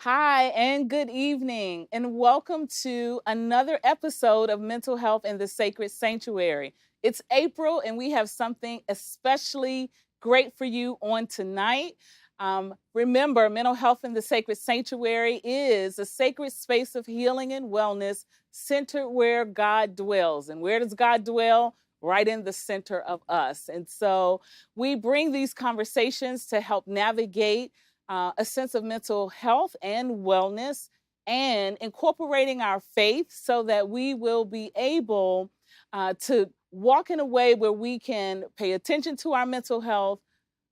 Hi, and good evening, and welcome to another episode of Mental Health in the Sacred Sanctuary. It's April, and we have something especially great for you on tonight. Remember, Mental Health in the Sacred Sanctuary is a sacred space of healing and wellness centered where God dwells. And where does God dwell? Right in the center of us. And so we bring these conversations to help navigate a sense of mental health and wellness, and incorporating our faith so that we will be able to walk in a way where we can pay attention to our mental health,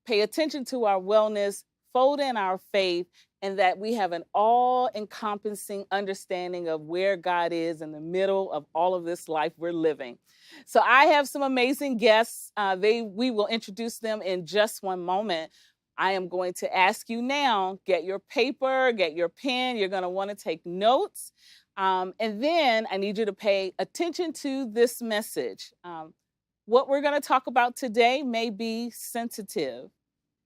pay attention to our wellness, fold in our faith, and that we have an all-encompassing understanding of where God is in the middle of all of this life we're living. So I have some amazing guests. We will introduce them in just one moment. I am going to ask you now, get your paper, get your pen. You're going to want to take notes. And then I need you to pay attention to this message. What we're going to talk about today may be sensitive.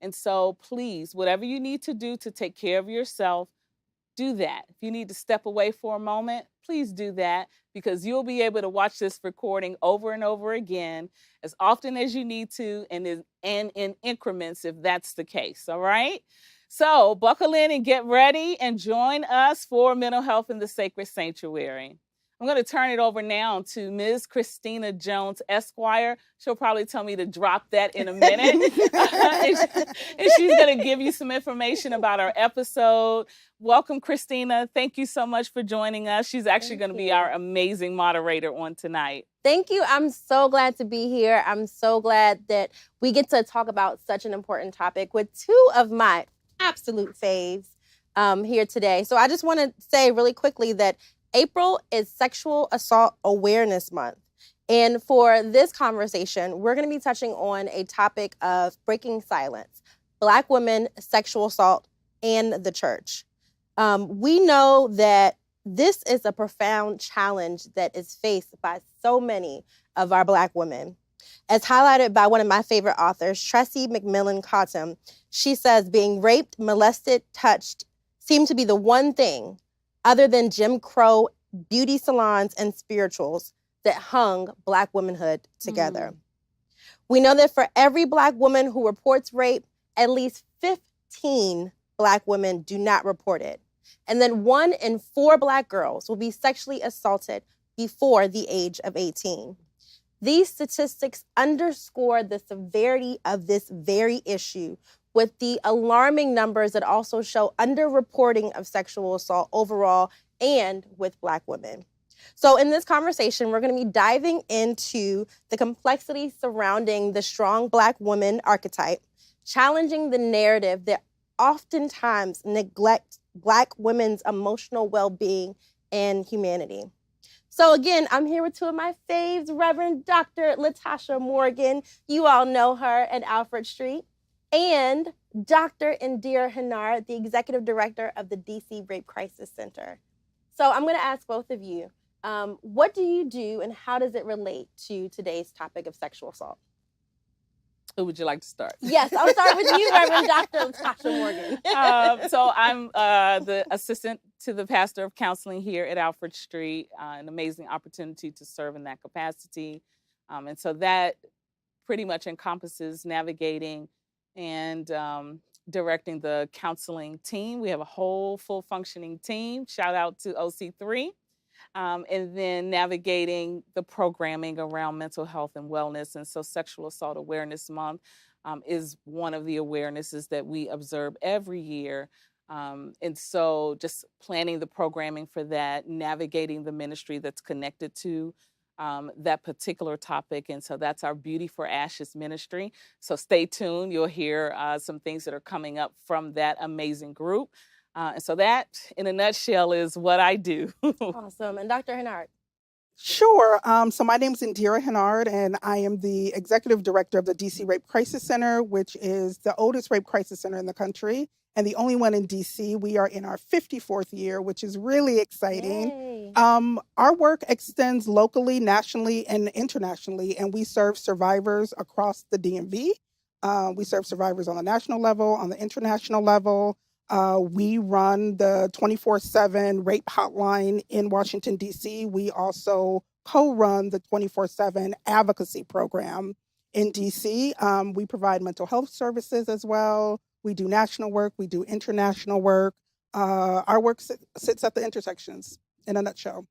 And so please, whatever you need to do to take care of yourself, do that. If you need to step away for a moment, please do that, because you'll be able to watch this recording over and over again as often as you need to, and in increments if that's the case, all right? So buckle in and get ready and join us for Mental Health in the Sacred Sanctuary. I'm going to turn it over now to Ms. Christina Jones, Esquire. She'll probably tell me to drop that in a minute. and she's going to give you some information about our episode. Welcome, Christina. Thank you so much for joining us. She's actually going to be our amazing moderator on tonight. Thank you. I'm so glad to be here. I'm so glad that we get to talk about such an important topic with two of my absolute faves here today. So I just want to say really quickly that April is Sexual Assault Awareness Month. And for this conversation, we're going to be touching on a topic of breaking silence, Black women, sexual assault, and the church. We know that this is a profound challenge that is faced by so many of our Black women. As highlighted by one of my favorite authors, Tressie McMillan Cottom, she says being raped, molested, touched seem to be the one thing other than Jim Crow beauty salons and spirituals that hung Black womanhood together. We know that for every Black woman who reports rape, at least 15 Black women do not report it. And then 1 in 4 Black girls will be sexually assaulted before the age of 18. These statistics underscore the severity of this very issue, with the alarming numbers that also show underreporting of sexual assault overall and with Black women. So in this conversation, we're going to be diving into the complexity surrounding the strong Black woman archetype, challenging the narrative that oftentimes neglects Black women's emotional well-being and humanity. So again, I'm here with two of my faves, Reverend Dr. Latasha Morgan. You all know her at Alfred Street. And Dr. Indira Hennard, the Executive Director of the DC Rape Crisis Center. So I'm going to ask both of you, what do you do and how does it relate to today's topic of sexual assault? Who would you like to start? Yes, I'll start with you, Reverend Dr. Latasha Morgan. So I'm the assistant to the pastor of counseling here at Alfred Street, an amazing opportunity to serve in that capacity. And so that pretty much encompasses navigating and directing the counseling team. We have a whole full functioning team. Shout out to OC3. And then navigating the programming around mental health and wellness. And so Sexual Assault Awareness Month is one of the awarenesses that we observe every year. And so just planning the programming for that, navigating the ministry that's connected to that particular topic. And so that's our Beauty for Ashes ministry. So stay tuned. You'll hear some things that are coming up from that amazing group. And so that, in a nutshell, is what I do. Awesome. And Dr. Hennard? Sure. So my name is Indira Hennard, and I am the Executive Director of the DC Rape Crisis Center, which is the oldest rape crisis center in the country and the only one in DC. We are in our 54th year, which is really exciting. Yay. Our work extends locally, nationally, and internationally, and we serve survivors across the DMV. We serve survivors on the national level, on the international level. We run the 24/7 rape hotline in Washington, D.C. We also co-run the 24/7 advocacy program in D.C. We provide mental health services as well. We do national work. We do international work. Our work sits at the intersections in a nutshell.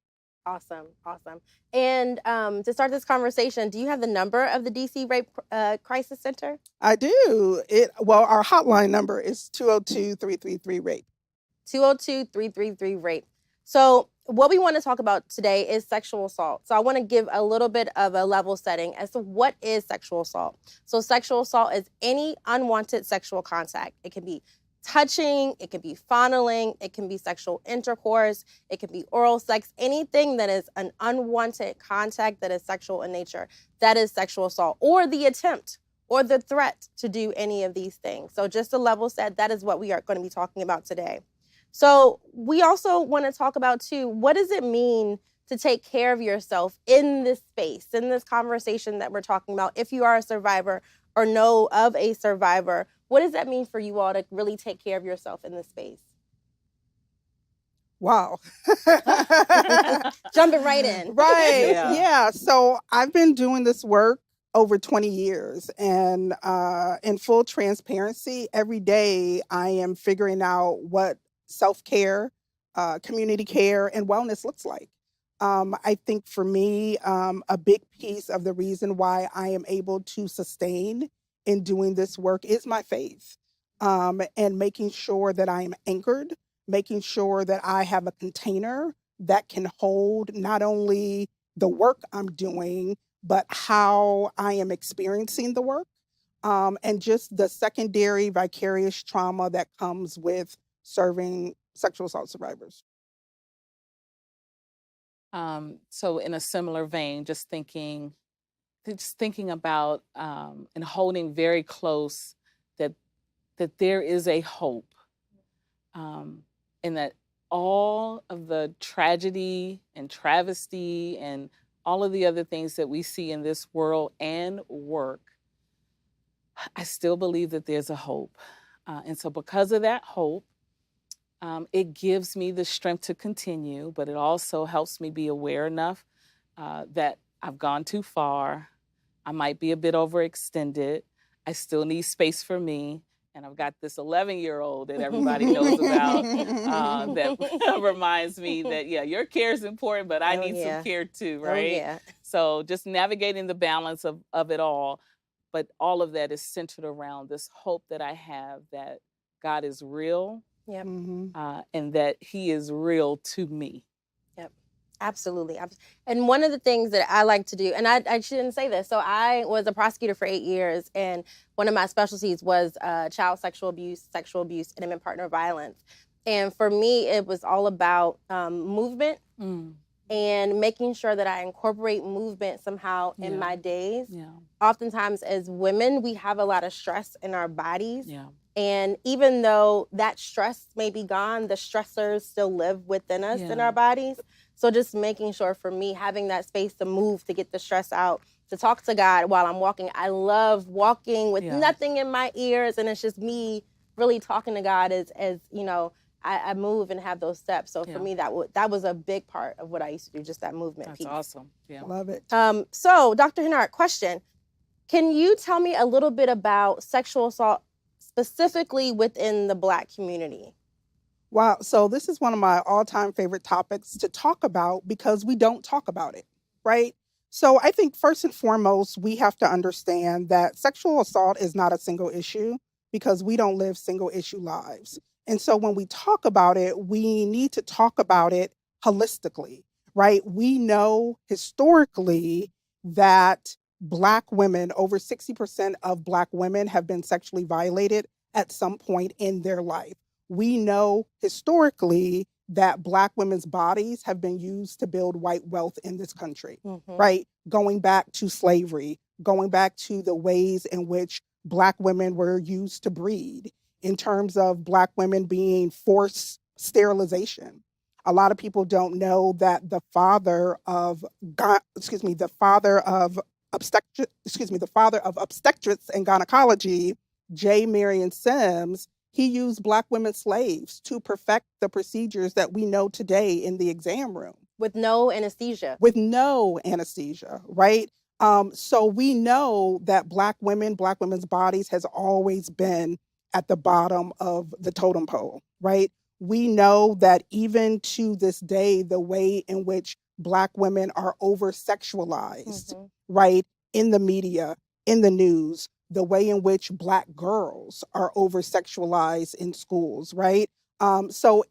Awesome. And to start this conversation, do you have the number of the DC Rape Crisis Center? I do. Our hotline number is 202-333-RAPE. 202-333-RAPE. So what we want to talk about today is sexual assault. So I want to give a little bit of a level setting as to what is sexual assault. So sexual assault is any unwanted sexual contact. It can be touching, it can be fondling, it can be sexual intercourse, it can be oral sex, anything that is an unwanted contact that is sexual in nature, that is sexual assault, or the attempt or the threat to do any of these things. So just a level set, that is what we are going to be talking about today. So we also want to talk about, too, what does it mean to take care of yourself in this space, in this conversation that we're talking about? If you are a survivor or know of a survivor, what does that mean for you all to really take care of yourself in this space? Wow. Jumping right in. Right. Yeah. So I've been doing this work over 20 years. And in full transparency, every day I am figuring out what self-care, community care, and wellness looks like. I think for me, a big piece of the reason why I am able to sustain in doing this work is my faith, and making sure that I am anchored, making sure that I have a container that can hold not only the work I'm doing, but how I am experiencing the work, and just the secondary vicarious trauma that comes with serving sexual assault survivors. So in a similar vein, just thinking about and holding very close that there is a hope, and that all of the tragedy and travesty and all of the other things that we see in this world and work, I still believe that there's a hope. And so because of that hope, it gives me the strength to continue, but it also helps me be aware enough that I've gone too far. I might be a bit overextended. I still need space for me. And I've got this 11-year-old that everybody knows about that reminds me that, your care is important, but I need some care too, right? Oh, yeah. So just navigating the balance of it all. But all of that is centered around this hope that I have that God is real. Yep. And that he is real to me. Yep, absolutely. And one of the things that I like to do, and I shouldn't say this, so I was a prosecutor for 8 years, and one of my specialties was child sexual abuse, intimate partner violence. And for me, it was all about movement and making sure that I incorporate movement somehow in my days. Yeah. Oftentimes as women, we have a lot of stress in our bodies. Yeah. And even though that stress may be gone, the stressors still live within us in our bodies. So just making sure for me, having that space to move, to get the stress out, to talk to God while I'm walking. I love walking with nothing in my ears. And it's just me really talking to God as you know, I move and have those steps. So for me, that was a big part of what I used to do, just that movement piece. That's awesome. Yeah. Love it. So Dr. Henard, question. Can you tell me a little bit about sexual assault specifically within the Black community? Wow. So this is one of my all-time favorite topics to talk about because we don't talk about it, right? So I think first and foremost, we have to understand that sexual assault is not a single issue because we don't live single issue lives. And so when we talk about it, we need to talk about it holistically, right? We know historically that Black women, over 60% of Black women have been sexually violated at some point in their life. We know historically that Black women's bodies have been used to build white wealth in this country, right? Going back to slavery, going back to the ways in which Black women were used to breed, in terms of Black women being forced sterilization. A lot of people don't know that the father of obstetrics and gynecology, J. Marion Sims, He used Black women slaves to perfect the procedures that we know today in the exam room. With no anesthesia. With no anesthesia, right? So we know that Black women's bodies has always been at the bottom of the totem pole, right? We know that even to this day, the way in which Black women are over-sexualized, right, in the media, in the news, the way in which Black girls are over-sexualized in schools, right? So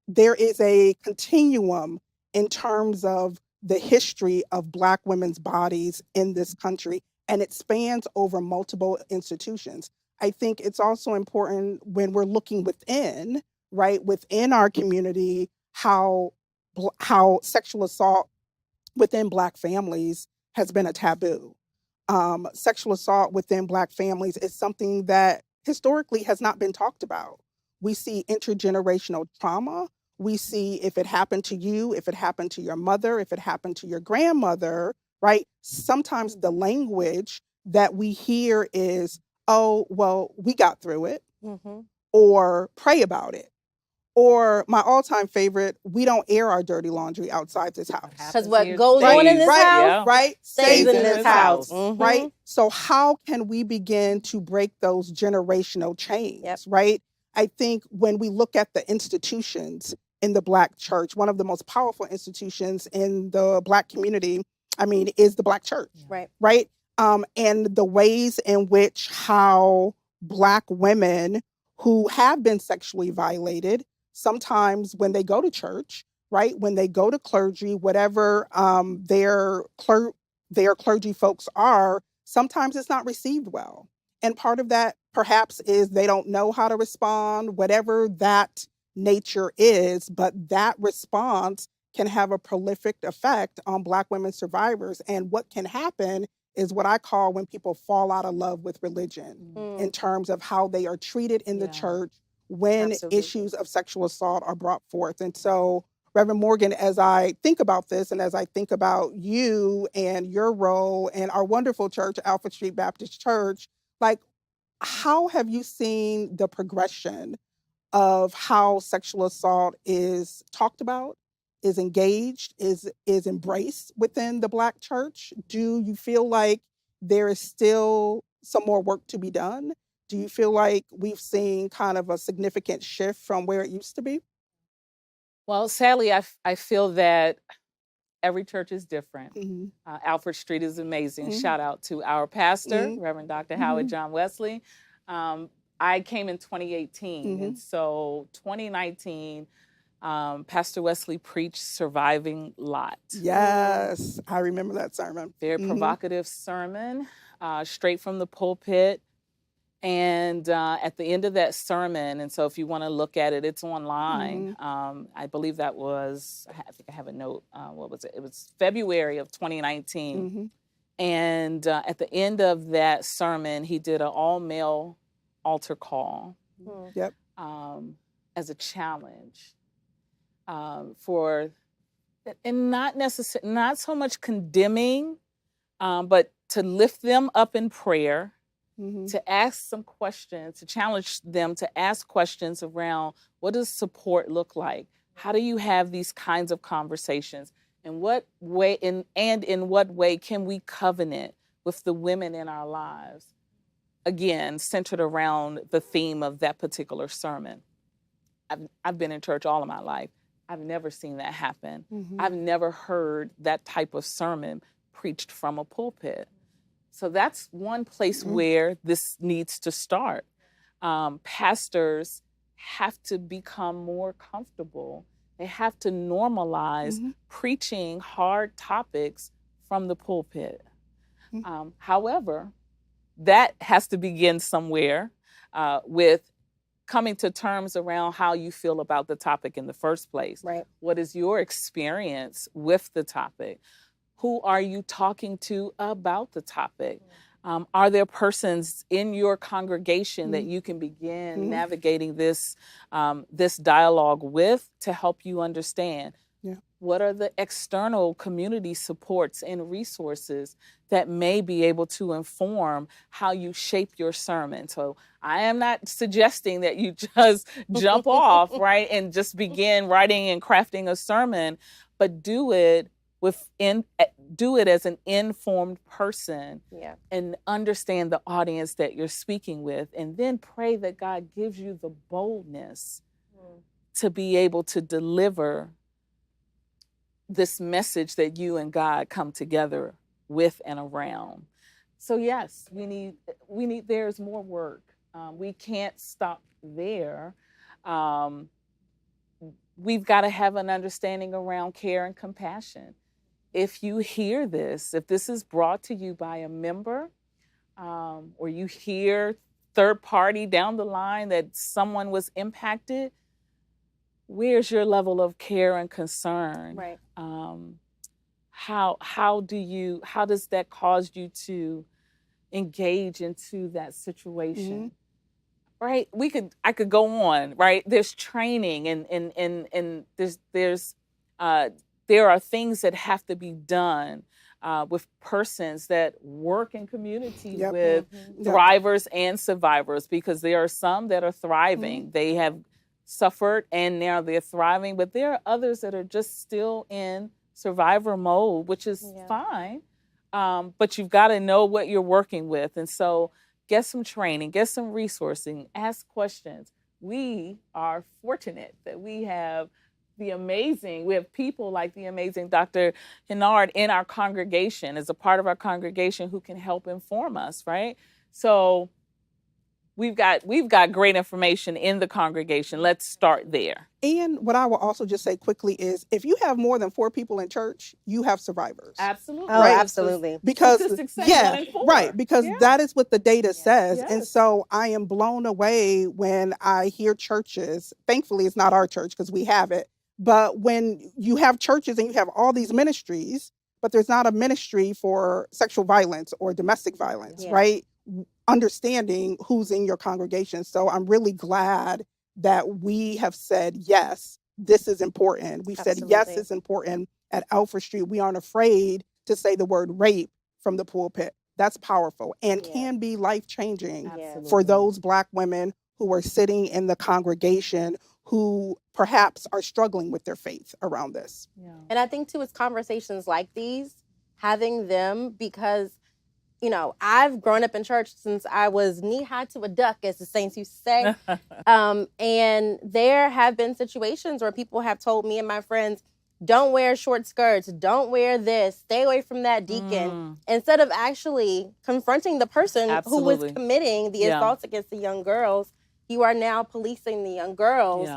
there is a continuum in terms of the history of Black women's bodies in this country, and it spans over multiple institutions. I think it's also important when we're looking within, right, within our community, how sexual assault within Black families has been a taboo. Sexual assault within Black families is something that historically has not been talked about. We see intergenerational trauma. We see if it happened to you, if it happened to your mother, if it happened to your grandmother, right? Sometimes the language that we hear is, oh, well, we got through it, or pray about it. Or my all-time favorite, we don't air our dirty laundry outside this house. Because what goes on in this house, right, stays in this house. Right? So how can we begin to break those generational chains, right? I think when we look at the institutions in the Black church, one of the most powerful institutions in the Black community, is the Black church, right? And the ways in which how Black women who have been sexually violated, sometimes when they go to church, right, when they go to clergy, whatever their clergy folks are, sometimes it's not received well. And part of that perhaps is they don't know how to respond, whatever that nature is, but that response can have a prolific effect on Black women survivors. And what can happen is what I call when people fall out of love with religion in terms of how they are treated in the church when issues of sexual assault are brought forth. And so, Reverend Morgan, as I think about this and as I think about you and your role and our wonderful church, Alfred Street Baptist Church, like, how have you seen the progression of how sexual assault is talked about, is engaged, is embraced within the Black church? Do you feel like there is still some more work to be done? Do you feel like we've seen kind of a significant shift from where it used to be? Well, sadly, I feel that every church is different. Alfred Street is amazing. Shout out to our pastor, Reverend Dr. Howard John Wesley. I came in 2018, and so 2019, Pastor Wesley preached Surviving Lot. Yes, I remember that sermon. Very provocative sermon, straight from the pulpit. And at the end of that sermon, and so if you want to look at it, it's online. I believe that was, I think I have a note, what was it? It was February of 2019. And at the end of that sermon, he did an all-male altar call as a challenge for, and not so much condemning, but to lift them up in prayer, to ask some questions, to challenge them to ask questions around what does support look like? How do you have these kinds of conversations? In what way, in what way can we covenant with the women in our lives? Again, centered around the theme of that particular sermon. I've been in church all of my life. I've never seen that happen. I've never heard that type of sermon preached from a pulpit. So that's one place where this needs to start. Pastors have to become more comfortable. They have to normalize preaching hard topics from the pulpit. However, that has to begin somewhere with coming to terms around how you feel about the topic in the first place. Right. What is your experience with the topic? Who are you talking to about the topic? Are there persons in your congregation that you can begin navigating this dialogue with to help you understand? What are the external community supports and resources that may be able to inform how you shape your sermon? So I am not suggesting that you just jump off, right, and just begin writing and crafting a sermon, but do it as an informed person, Yeah. and understand the audience that you're speaking with, and then pray that God gives you the boldness to be able to deliver this message that you and God come together with and around. So yes, we need there's more work. We can't stop there. We've got to have an understanding around care and compassion. If you hear this, if this is brought to you by a member, or you hear third party down the line that someone was impacted, where's your level of care and concern? Right. How does that cause you to engage into that situation? Right? I could go on, right? There's training and there are things that have to be done with persons that work in communities with thrivers and survivors, because there are some that are thriving. They have suffered and now they're thriving, but there are others that are just still in survivor mode, which is fine. But you've got to know what you're working with. And so get some training, get some resourcing, ask questions. We are fortunate that we have people like the amazing Dr. Hennard in our congregation, as a part of our congregation, who can help inform us, right? So we've got great information in the congregation. Let's start there. And what I will also just say quickly is, if you have more than 4 people in church, you have survivors. Absolutely. Oh, right? Absolutely. Because because that is what the data says. Yes. And so I am blown away when I hear churches. Thankfully, it's not our church because we have it. But when you have churches and you have all these ministries, but there's not a ministry for sexual violence or domestic violence, right? Understanding who's in your congregation. So I'm really glad that we have said, yes, this is important. We've said, yes, it's important at Alfred Street. We aren't afraid to say the word rape from the pulpit. That's powerful and can be life-changing for those Black women who are sitting in the congregation who perhaps are struggling with their faith around this. And I think, too, it's conversations like these, having them, because I've grown up in church since I was knee-high to a duck, as the saints used to say. And there have been situations where people have told me and my friends, don't wear short skirts, don't wear this, stay away from that deacon, instead of actually confronting the person who was committing the assaults against the young girls. You are now policing the young girls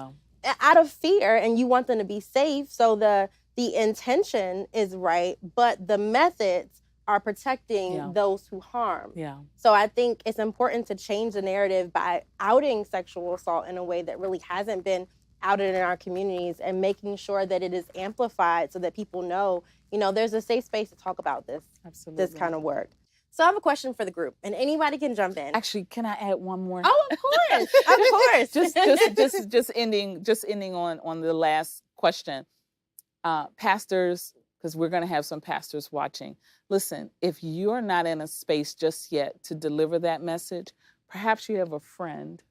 out of fear, and you want them to be safe. So the intention is right, but the methods are protecting those who harm. So I think it's important to change the narrative by outing sexual assault in a way that really hasn't been outed in our communities, and making sure that it is amplified so that people know, there's a safe space to talk about this kind of work. So I have a question for the group, and anybody can jump in. Actually, can I add one more? Oh, of course, of course. just ending on the last question. Pastors, because we're going to have some pastors watching. Listen, if you're not in a space just yet to deliver that message, perhaps you have a friend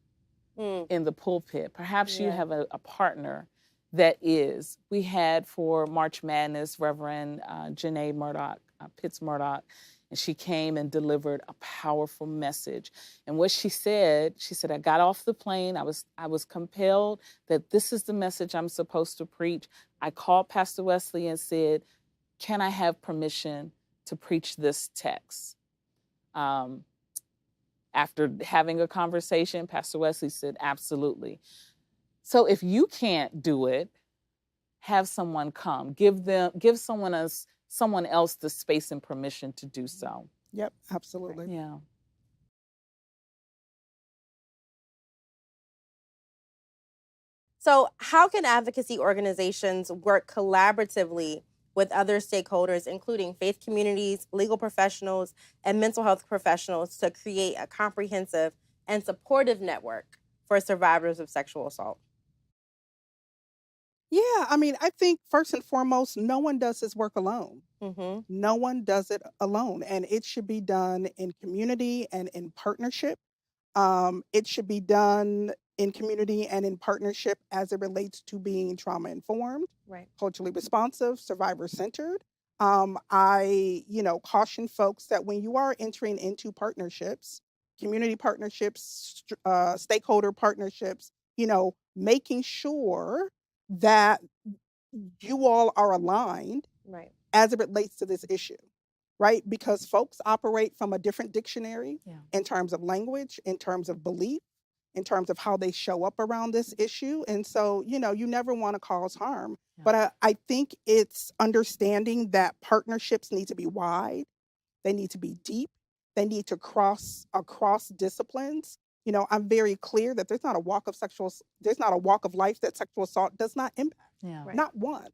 in the pulpit. Perhaps you have a partner that is. We had for March Madness, Reverend Janae Murdoch, Pitts Murdoch, and she came and delivered a powerful message. And what she said, I got off the plane. I was compelled that this is the message I'm supposed to preach. I called Pastor Wesley and said, can I have permission to preach this text? After having a conversation, Pastor Wesley said, absolutely. So if you can't do it, have someone come. Give someone else the space and permission to do so. Yep, absolutely. Yeah. So how can advocacy organizations work collaboratively with other stakeholders, including faith communities, legal professionals, and mental health professionals, to create a comprehensive and supportive network for survivors of sexual assault? Yeah, I mean, I think first and foremost, no one does this work alone. Mm-hmm. No one does it alone, and it should be done in community and in partnership. It should be done in community and in partnership as it relates to being trauma informed, Right. culturally responsive, survivor centered. I, caution folks that when you are entering into partnerships, community partnerships, stakeholder partnerships, making sure that you all are aligned Right. as it relates to this issue, right? Because folks operate from a different dictionary Yeah. in terms of language, in terms of belief, in terms of how they show up around this issue. And so, you never want to cause harm. Yeah. But I think it's understanding that partnerships need to be wide, they need to be deep, they need to cross across disciplines. I'm very clear that there's not a walk of life that sexual assault does not impact. Yeah. Right. Not one.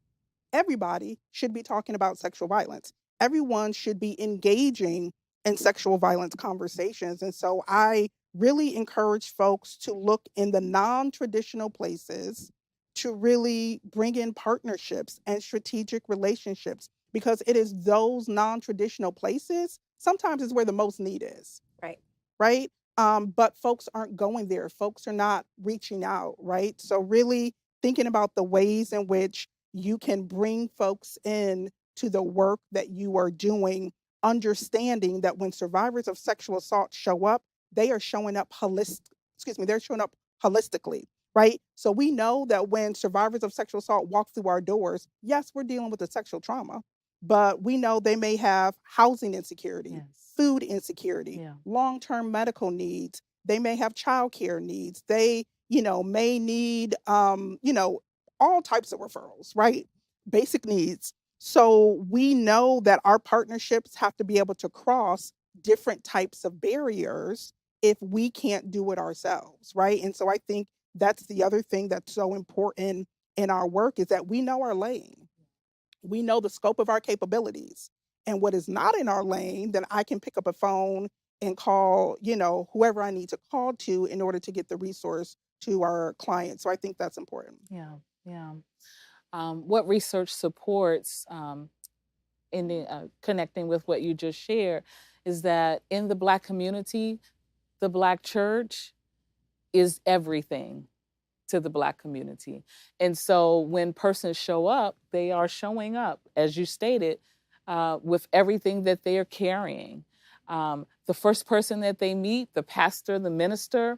Everybody should be talking about sexual violence. Everyone should be engaging in sexual violence conversations. And so I really encourage folks to look in the non-traditional places to really bring in partnerships and strategic relationships, because it is those non-traditional places sometimes is where the most need is. Right. Right. But folks aren't going there. Folks are not reaching out. Right. So really thinking about the ways in which you can bring folks in to the work that you are doing, understanding that when survivors of sexual assault show up, they are showing up they're showing up holistically, right? So we know that when survivors of sexual assault walk through our doors, yes, we're dealing with the sexual trauma, but we know they may have housing insecurity, Yes. food insecurity, Yeah. long-term medical needs. They may have childcare needs. They, may need, all types of referrals, right? Basic needs. So we know that our partnerships have to be able to cross different types of barriers if we can't do it ourselves, right? And so I think that's the other thing that's so important in our work is that we know our lane. We know the scope of our capabilities. And what is not in our lane, then I can pick up a phone and call, whoever I need to call to in order to get the resource to our clients. So I think that's important. Yeah. Yeah. What research supports in the connecting with what you just shared is that in the Black community, the Black church is everything to the Black community. And so when persons show up, they are showing up, as you stated, with everything that they are carrying. The first person that they meet, the pastor, the minister,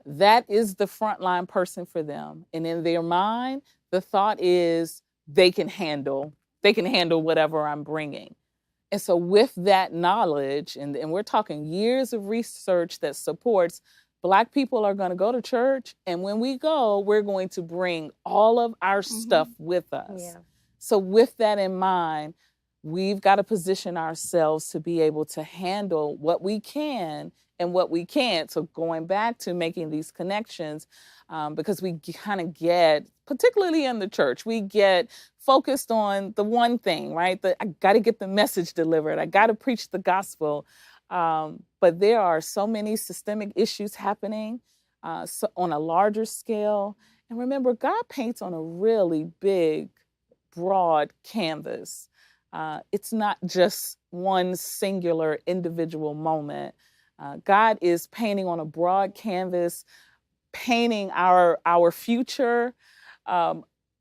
that is the frontline person for them. And in their mind, the thought is they can handle whatever I'm bringing. And so with that knowledge, and we're talking years of research that supports Black people are going to go to church, and when we go, we're going to bring all of our stuff with us. Yeah. So with that in mind, we've got to position ourselves to be able to handle what we can and what we can't. So going back to making these connections, because we kind of get, particularly in the church, we get focused on the one thing, right? I got to get the message delivered. I got to preach the gospel. But there are so many systemic issues happening so on a larger scale. And remember, God paints on a really big, broad canvas. It's not just one singular individual moment. God is painting on a broad canvas, painting our future,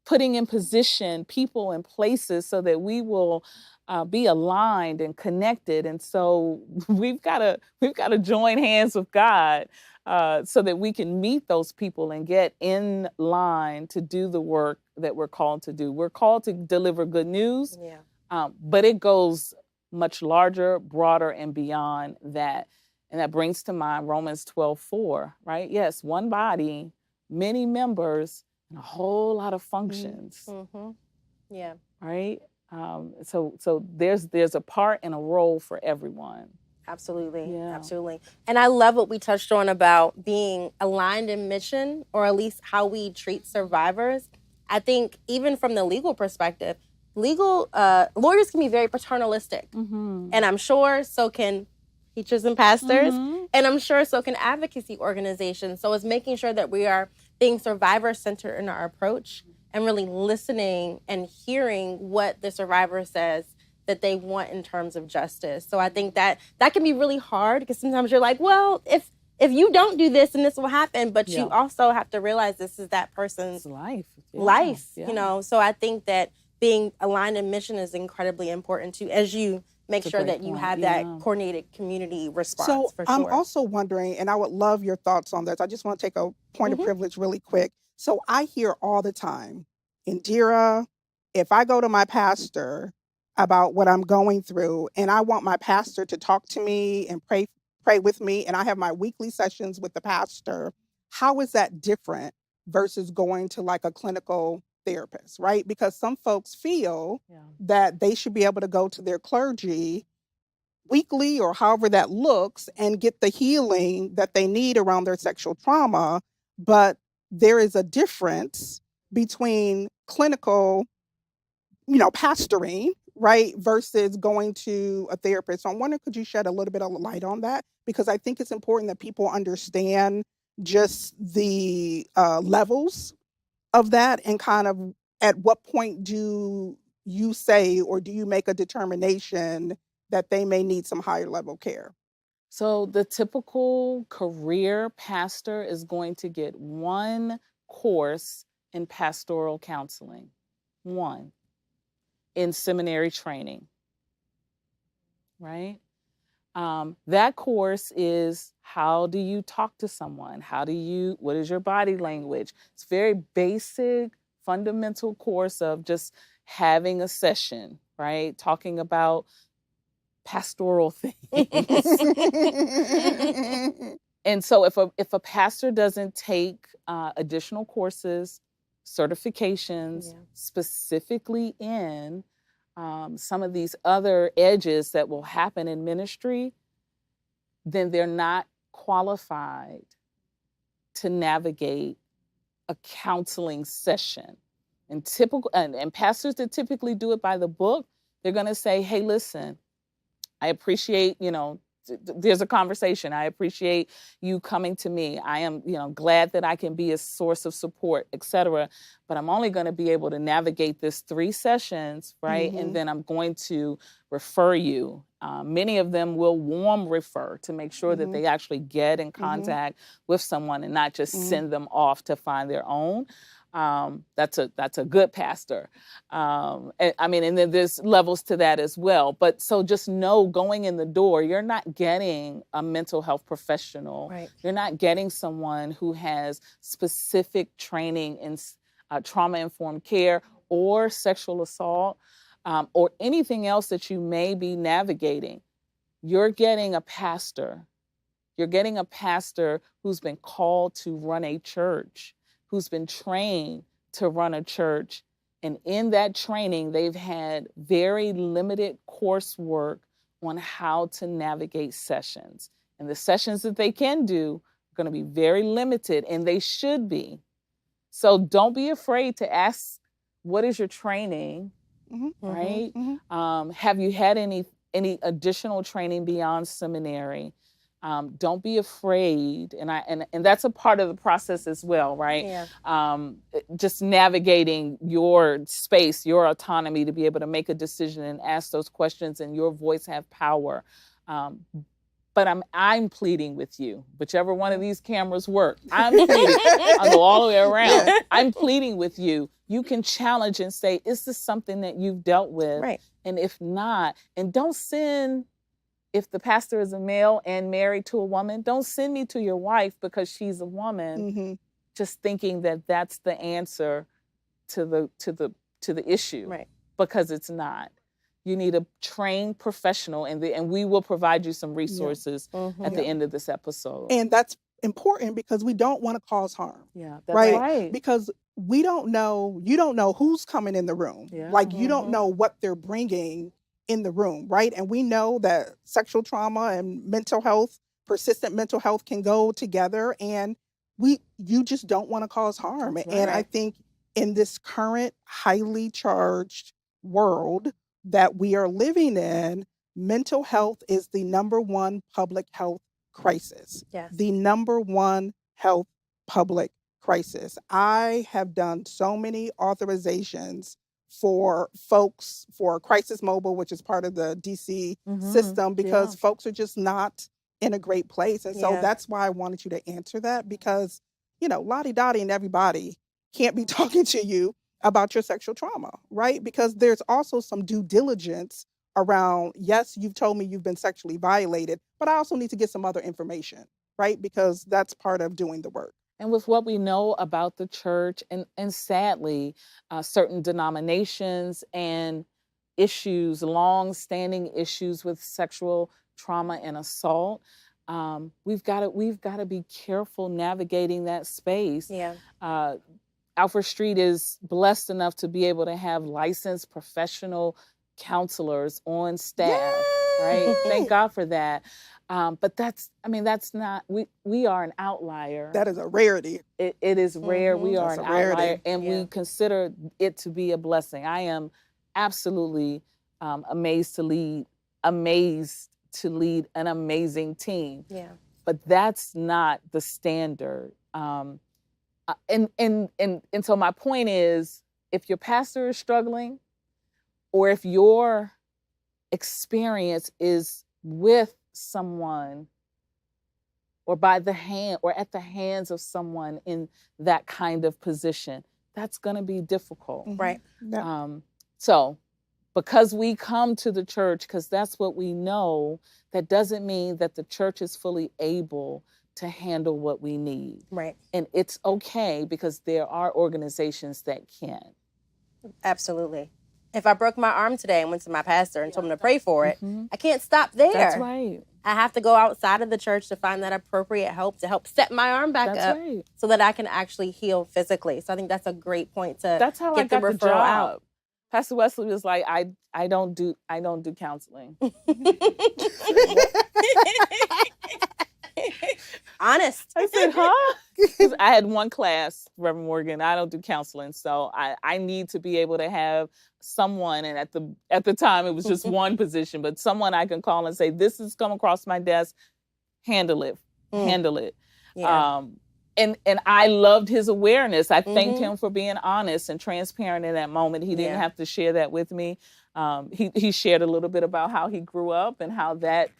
putting in position people and places so that we will be aligned and connected. And so we've got to join hands with God so that we can meet those people and get in line to do the work that we're called to do. We're called to deliver good news, but it goes much larger, broader, and beyond that. And that brings to mind Romans 12:4, right? Yes, one body, many members, and a whole lot of functions. Mm-hmm. Yeah. Right? So there's a part and a role for everyone. Absolutely. Yeah. Absolutely. And I love what we touched on about being aligned in mission, or at least how we treat survivors. I think even from the legal perspective, lawyers can be very paternalistic. Mm-hmm. And I'm sure so can teachers and pastors. Mm-hmm. And I'm sure so can advocacy organizations. So it's making sure that we are being survivor-centered in our approach and really listening and hearing what the survivor says that they want in terms of justice. So I think that can be really hard, because sometimes you're like, well, if you don't do this, then this will happen. But you also have to realize this is that person's life, you know? So I think that being aligned in mission is incredibly important too, as you make sure that you have that coordinated community response. So for sure. I'm also wondering, and I would love your thoughts on this. I just want to take a point of privilege really quick. So I hear all the time, Indira, if I go to my pastor about what I'm going through, and I want my pastor to talk to me and pray with me, and I have my weekly sessions with the pastor, how is that different versus going to like a clinical therapist, right? Because some folks feel that they should be able to go to their clergy weekly or however that looks and get the healing that they need around their sexual trauma. But there is a difference between clinical, pastoring, right, versus going to a therapist. So I'm wondering, could you shed a little bit of light on that? Because I think it's important that people understand just the levels of that, and kind of at what point do you say, or do you make a determination that they may need some higher level care? So the typical career pastor is going to get one course in pastoral counseling, one in seminary training, right? That course is, how do you talk to someone? What is your body language? It's very basic, fundamental course of just having a session, right? Talking about pastoral things. And so if a pastor doesn't take additional courses, certifications, specifically in some of these other edges that will happen in ministry, then they're not qualified to navigate a counseling session. And pastors that typically do it by the book, they're going to say, hey, listen, I appreciate, there's a conversation. I appreciate you coming to me. I am, glad that I can be a source of support, et cetera. But I'm only going to be able to navigate this 3 sessions, right? And then I'm going to refer you. Many of them will warm refer to make sure that they actually get in contact with someone and not just send them off to find their own. That's a good pastor. And then there's levels to that as well. But so just know, going in the door, you're not getting a mental health professional. Right. You're not getting someone who has specific training in trauma-informed care or sexual assault, or anything else that you may be navigating. You're getting a pastor. You're getting a pastor who's been called to run a church, who's been trained to run a church. And in that training, they've had very limited coursework on how to navigate sessions. And the sessions that they can do are going to be very limited, and they should be. So don't be afraid to ask, what is your training, right? Have you had any additional training beyond seminary? Don't be afraid, and that's a part of the process as well, right? Yeah. Just navigating your space, your autonomy to be able to make a decision and ask those questions, and your voice have power. But I'm pleading with you, whichever one of these cameras work. I'm pleading. I'll go all the way around. I'm pleading with you. You can challenge and say, is this something that you've dealt with? Right. And if not, and don't send. If the pastor is a male and married to a woman, don't send me to your wife because she's a woman, just thinking that that's the answer to the issue, right? Because it's not. You need a trained professional, and we will provide you some resources at the end of this episode. And that's important because we don't want to cause harm. Yeah, that's right. Because we don't know, you don't know who's coming in the room. Yeah. Like you don't know what they're bringing in the room, right? And we know that sexual trauma and mental health, persistent mental health can go together, and you just don't want to cause harm. Right. And I think in this current highly charged world that we are living in, mental health is the number one public health crisis. Yes. The number one health public crisis. I have done so many authorizations for folks for Crisis Mobile, which is part of the DC system, because folks are just not in a great place. And so that's why I wanted you to answer that, because, Lottie Dottie and everybody can't be talking to you about your sexual trauma, right? Because there's also some due diligence around, yes, you've told me you've been sexually violated, but I also need to get some other information, right? Because that's part of doing the work. And with what we know about the church and sadly, certain denominations and issues, long-standing issues with sexual trauma and assault, we've got to be careful navigating that space. Alfred Street is blessed enough to be able to have licensed professional counselors on staff, right? Thank God for that. But that's not, we are an outlier. That is a rarity. It is rare. We are That's an a rarity. outlier, and we consider it to be a blessing. I am absolutely amazed to lead an amazing team. But that's not the standard. And so my point is, if your pastor is struggling, or if your experience is with someone or by the hand or at the hands of someone in that kind of position, that's going to be difficult. Right. So because we come to the church, because that's what we know, that doesn't mean that the church is fully able to handle what we need. Right. And it's okay, because there are organizations that can. Absolutely. If I broke my arm today and went to my pastor and told him to pray for it, I can't stop there. That's right. I have to go outside of the church to find that appropriate help to help set my arm back up so that I can actually heal physically. So I think that's a great point to that's how get I got the the referral job. out. Pastor Wesley was like, I don't do counseling. Honest. I said, huh? 'Cause I had one class, Reverend Morgan, I don't do counseling. So I need to be able to have someone, and at the time it was just one position, but someone I can call and say, this has come across my desk, handle it. Yeah. And I loved his awareness. I thanked him for being honest and transparent in that moment. He didn't have to share that with me. He shared a little bit about how he grew up and how that,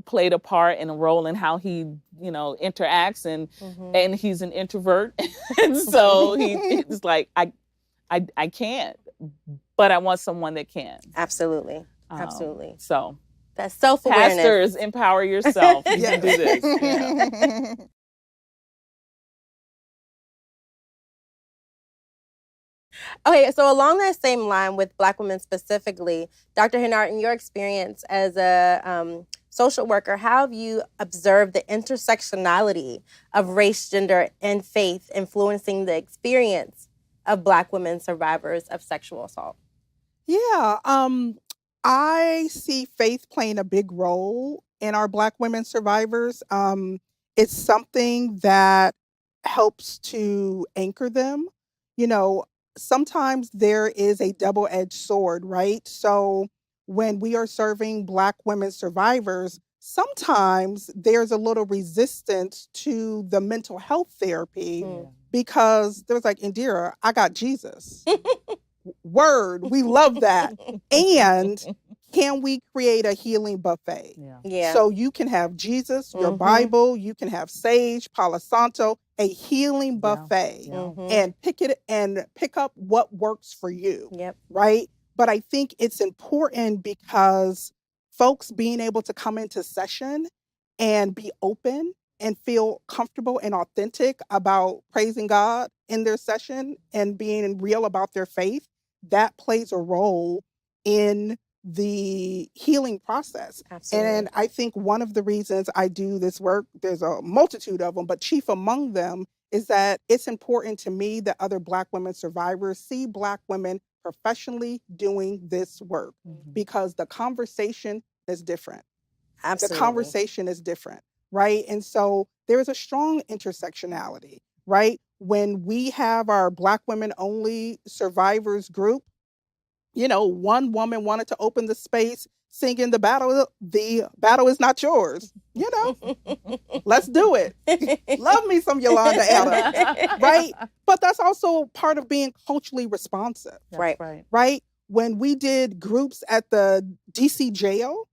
played a part and a role in how he, interacts, and he's an introvert. And so he's like, I can't, but I want someone that can. Absolutely. Absolutely. So that's self-awareness. Pastors, empower yourself. You can do this. Yeah. Okay, so along that same line with Black women specifically, Dr. Hennard, in your experience as a social worker, how have you observed the intersectionality of race, gender, and faith influencing the experience of Black women survivors of sexual assault? Yeah, I see faith playing a big role in our Black women survivors. It's something that helps to anchor them. Sometimes there is a double-edged sword, right? So when we are serving Black women survivors, sometimes there's a little resistance to the mental health therapy because there's like, Indira, I got Jesus. Word, we love that. And can we create a healing buffet? Yeah. So you can have Jesus, your Bible, you can have sage, Palo Santo, a healing buffet, and pick up what works for you. Right? But I think it's important because folks being able to come into session and be open and feel comfortable and authentic about praising God in their session and being real about their faith, that plays a role in the healing process. Absolutely. And I think one of the reasons I do this work, there's a multitude of them, but chief among them is that it's important to me that other Black women survivors see Black women professionally doing this work because the conversation is different. Absolutely. The conversation is different, right? And so there's a strong intersectionality, right? When we have our Black women only survivors group, one woman wanted to open the space singing the battle is not yours. You know, let's do it. Love me some Yolanda Adams, right? But that's also part of being culturally responsive. Right. Right? When we did groups at the DC jail,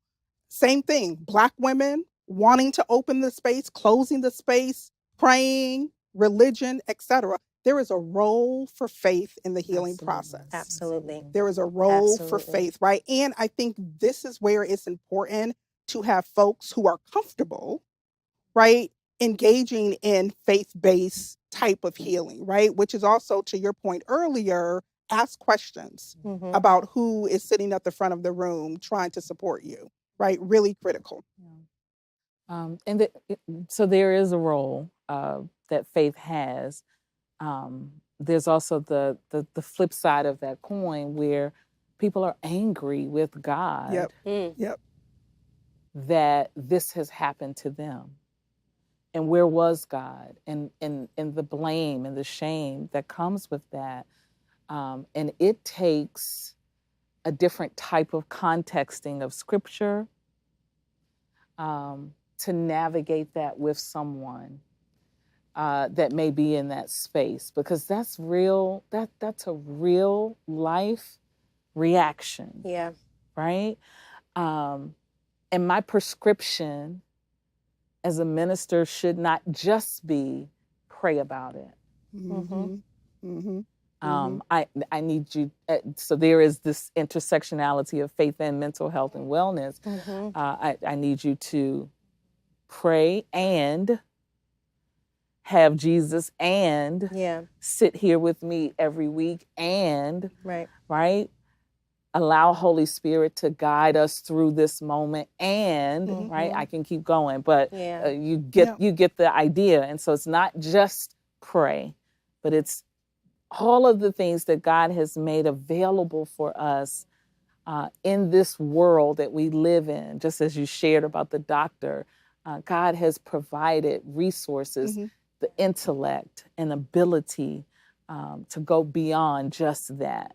same thing. Black women wanting to open the space, closing the space, praying, religion, etc. There is a role for faith in the healing process. Absolutely. There is a role for Absolutely. faith, right? And I think this is where it's important to have folks who are comfortable, right, engaging in faith-based type of healing, right? Which is also, to your point earlier, ask questions Mhm. about who is sitting at the front of the room trying to support you, right? Really critical. So there is a role that faith has. There's also the flip side of that coin where people are angry with God Yep. Mm. Yep. that this has happened to them. And where was God? And the blame and the shame that comes with that. And it takes a different type of contexting of scripture to navigate that with someone that may be in that space, because that's real. That's a real life reaction. Yeah. Right. And my prescription as a minister should not just be pray about it. Mm-hmm. Mm-hmm. I need you. So there is this intersectionality of faith and mental health and wellness. Mhm. I need you to pray and have Jesus and Yeah. sit here with me every week and Right. allow Holy Spirit to guide us through this moment and Mhm. right, I can keep going, but Yeah. you get the idea. And so it's not just pray, but it's all of the things that God has made available for us in this world that we live in. Just as you shared about the doctor, God has provided resources, the intellect and ability to go beyond just that.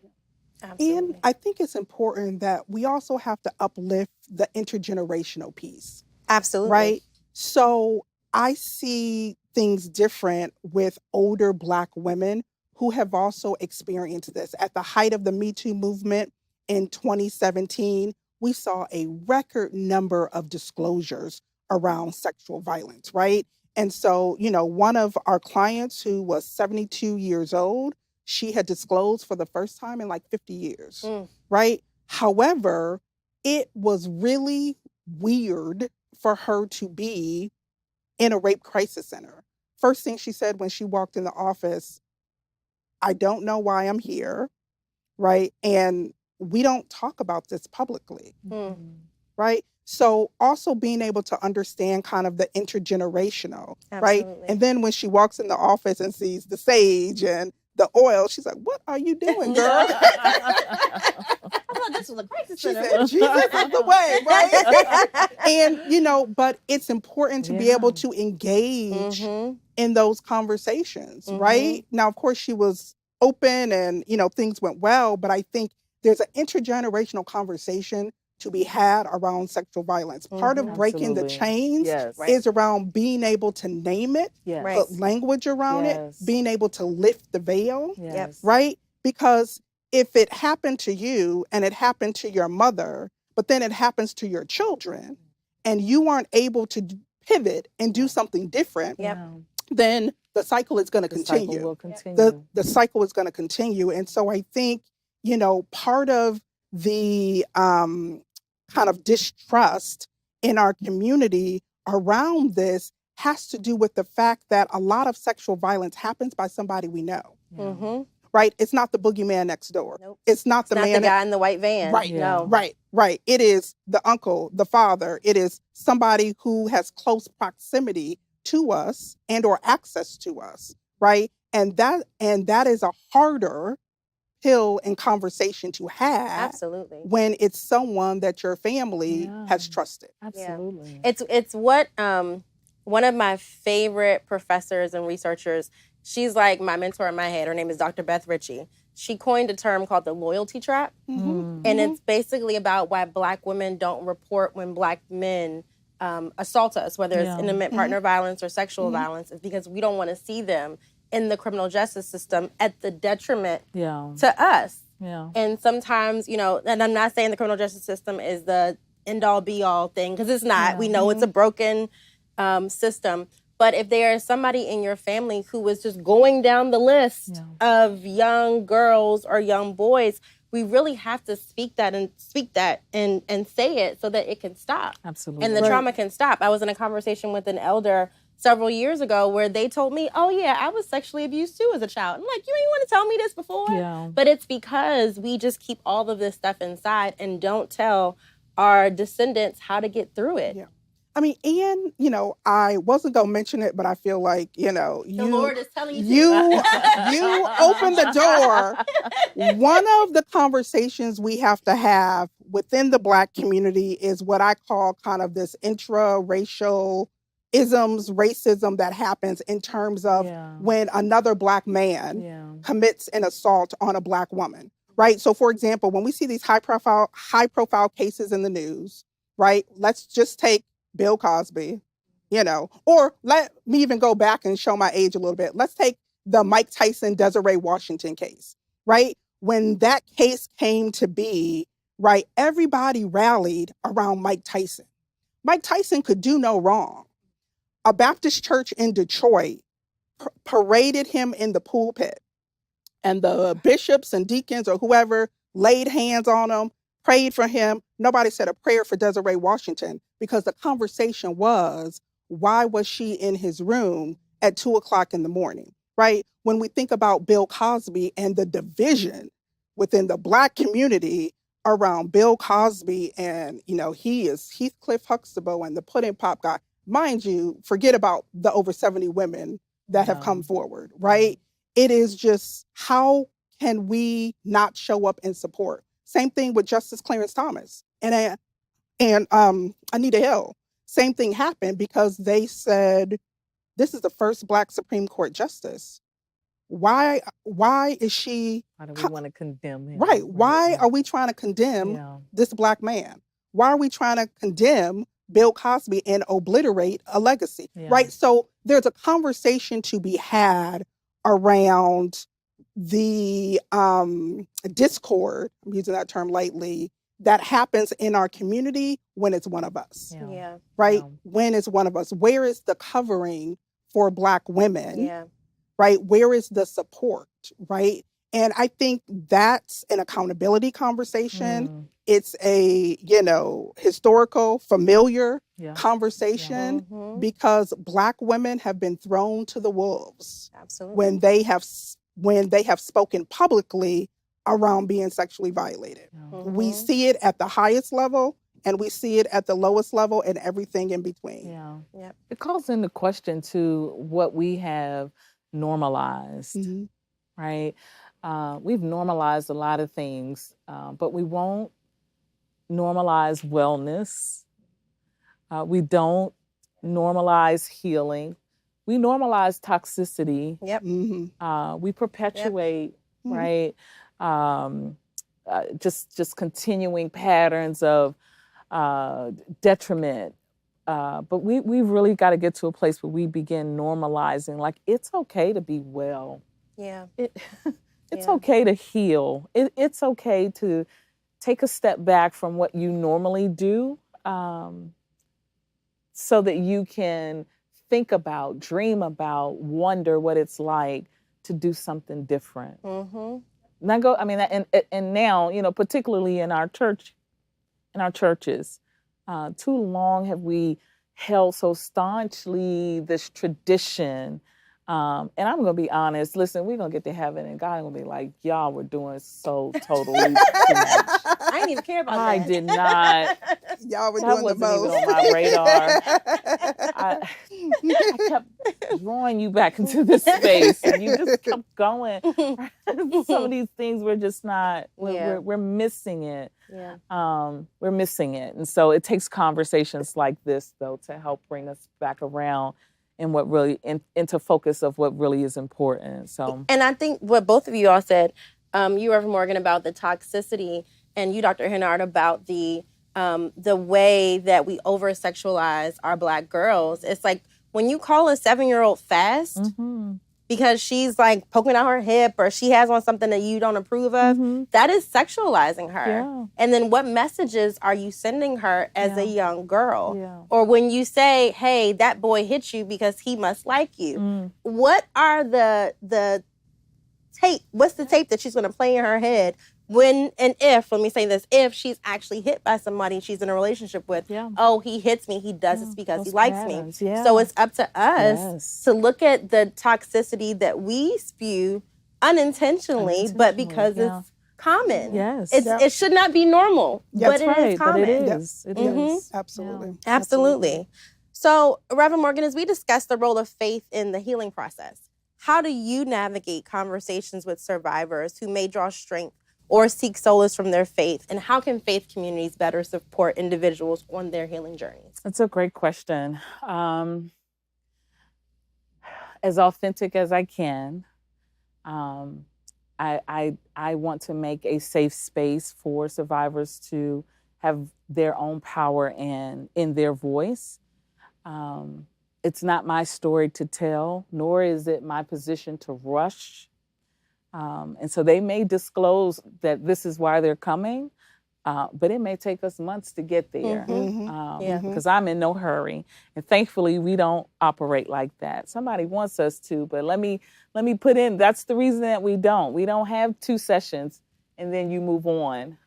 Absolutely. And I think it's important that we also have to uplift the intergenerational piece. Absolutely. Right? So I see things different with older Black women who have also experienced this. At the height of the Me Too movement in 2017, we saw a record number of disclosures around sexual violence, right? And so, one of our clients who was 72 years old, she had disclosed for the first time in like 50 years, right? However, it was really weird for her to be in a rape crisis center. First thing she said when she walked in the office, I don't know why I'm here, right? And we don't talk about this publicly, right? So also being able to understand kind of the intergenerational, right? Absolutely. And then when she walks in the office and sees the sage and the oil, she's like, what are you doing, girl? I thought this was a crisis She center. said, Jesus is the way, right? And, but it's important to be able to engage in those conversations, right? Now, of course, she was open and, things went well, but I think there's an intergenerational conversation to be had around sexual violence. Part of breaking the Absolutely. chains Yes. is around being able to name it, Yes. Right. put language around Yes. it, being able to lift the veil, Yes. right? Because if it happened to you and it happened to your mother, but then it happens to your children and you aren't able to pivot and do something different, then the cycle is going to continue. Cycle will continue. The cycle is going to continue. And so I think, part of the kind of distrust in our community around this has to do with the fact that a lot of sexual violence happens by somebody we know. Right? It's not the boogeyman next door. Nope. It's not the Not man the guy in the white van. Right. No. Right. It is the uncle, the father. It is somebody who has close proximity to us and or access to us, right? And that is a harder pill and conversation to have. Absolutely. When it's someone that your family has trusted. Absolutely. It's what one of my favorite professors and researchers, she's like my mentor in my head. Her name is Dr. Beth Ritchie. She coined a term called the loyalty trap. And it's basically about why Black women don't report when Black men assault us, whether it's Yeah. intimate partner violence or sexual violence, is because we don't want to see them in the criminal justice system at the detriment to us. Yeah. And sometimes, you know, and I'm not saying the criminal justice system is the end-all be-all thing, because it's not. Yeah. We know it's a broken system. But if there is somebody in your family who was just going down the list of young girls or young boys, we really have to speak that and say it so that it can stop. Absolutely. And the trauma can stop. I was in a conversation with an elder several years ago where they told me, oh yeah, I was sexually abused too as a child. I'm like, you ain't want to tell me this before? Yeah. But it's because we just keep all of this stuff inside and don't tell our descendants how to get through it. Yeah. I mean, and, you know, I wasn't going to mention it, but I feel like, you know, The Lord is telling you you open the door. One of the conversations we have to have within the Black community is what I call kind of this intra-racial isms, racism that happens in terms of when another Black man commits an assault on a Black woman, right? So, for example, when we see these high-profile cases in the news, right? Let's just take Bill Cosby, you know, or let me even go back and show my age a little bit. Let's take the Mike Tyson, Desiree Washington case, right? When that case came to be, right, everybody rallied around Mike Tyson. Mike Tyson could do no wrong. A Baptist church in Detroit paraded him in the pulpit, and the bishops and deacons or whoever laid hands on him, prayed for him. Nobody said a prayer for Desiree Washington because the conversation was, why was she in his room at 2:00 in the morning, right? When we think about Bill Cosby and the division within the Black community around Bill Cosby and, you know, he is Heathcliff Huxtable and the pudding pop guy. Mind you, forget about the over 70 women that have come forward, right? It is just, how can we not show up and support? Same thing with Justice Clarence Thomas and Anita Hill. Same thing happened because they said, this is the first Black Supreme Court justice. Why is she... Why do we want to condemn him? Right. Why are we trying to condemn this Black man? Why are we trying to condemn Bill Cosby and obliterate a legacy? Right. So there's a conversation to be had around the discord, I'm using that term lightly, that happens in our community when it's one of us. Right? When it's one of us. Where is the covering for Black women? Right? Where is the support? Right? And I think that's an accountability conversation. It's a, you know, historical, familiar conversation because Black women have been thrown to the wolves when they have spoken publicly around being sexually violated. We see it at the highest level and we see it at the lowest level and everything in between. It calls into question to what we have normalized, right? We've normalized a lot of things, but we won't normalize wellness. We don't normalize healing. We normalize toxicity. We perpetuate, right? Just continuing patterns of detriment. But we've really got to get to a place where we begin normalizing, like, it's okay to be well. It's okay to heal. It's okay to take a step back from what you normally do, so that you can think about, dream about, wonder what it's like to do something different. Now and now, you know, particularly in our churches, too long have we held so staunchly this tradition. And I'm going to be honest, listen, we're going to get to heaven and God is going to be like, y'all were doing so totally too much. I didn't even care about that. I did not. Y'all were That doing the wasn't most. even on my radar. I kept drawing you back into this space and you just kept going. Some of these things we're just not, we're missing it. We're missing it. And so it takes conversations like this, though, to help bring us back around and what really into focus of what really is important. So, and I think what both of you all said, you, Reverend Morgan, about the toxicity, and you, Dr. Hennard, about the the way that we over-sexualize our Black girls. It's like when you call a 7-year-old fast because she's like poking out her hip or she has on something that you don't approve of, that is sexualizing her. Yeah. And then what messages are you sending her as a young girl? Yeah. Or when you say, hey, that boy hit you because he must like you. What are the tape? What's the tape that she's going to play in her head when and if, let me say this, if she's actually hit by somebody she's in a relationship with? Oh, he hits me, he does this because Those he likes patterns, me. So it's up to us to look at the toxicity that we spew unintentionally, but because it's common. It should not be normal, but it is common. But it is. It is. Absolutely. Absolutely. So, Reverend Morgan, as we discuss the role of faith in the healing process, how do you navigate conversations with survivors who may draw strength or seek solace from their faith? And how can faith communities better support individuals on their healing journeys? That's a great question. As authentic as I can, I want to make a safe space for survivors to have their own power in their voice. It's not my story to tell, nor is it my position to rush. And so they may disclose that this is why they're coming, but it may take us months to get there because I'm in no hurry. And thankfully, we don't operate like that. Somebody wants us to, but let me put in, that's the reason that we don't. We don't have 2 sessions and then you move on.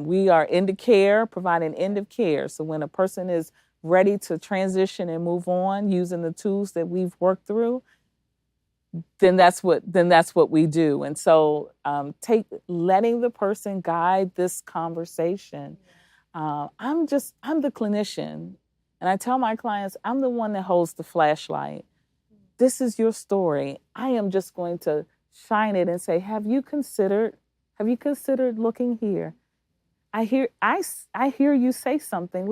We are end of care, providing end of care. So when a person is ready to transition and move on using the tools that we've worked through, then that's what we do. And so letting the person guide this conversation. I'm the clinician, and I tell my clients, I'm the one that holds the flashlight. This is your story. I am just going to shine it and say, have you considered looking here? I hear you say something.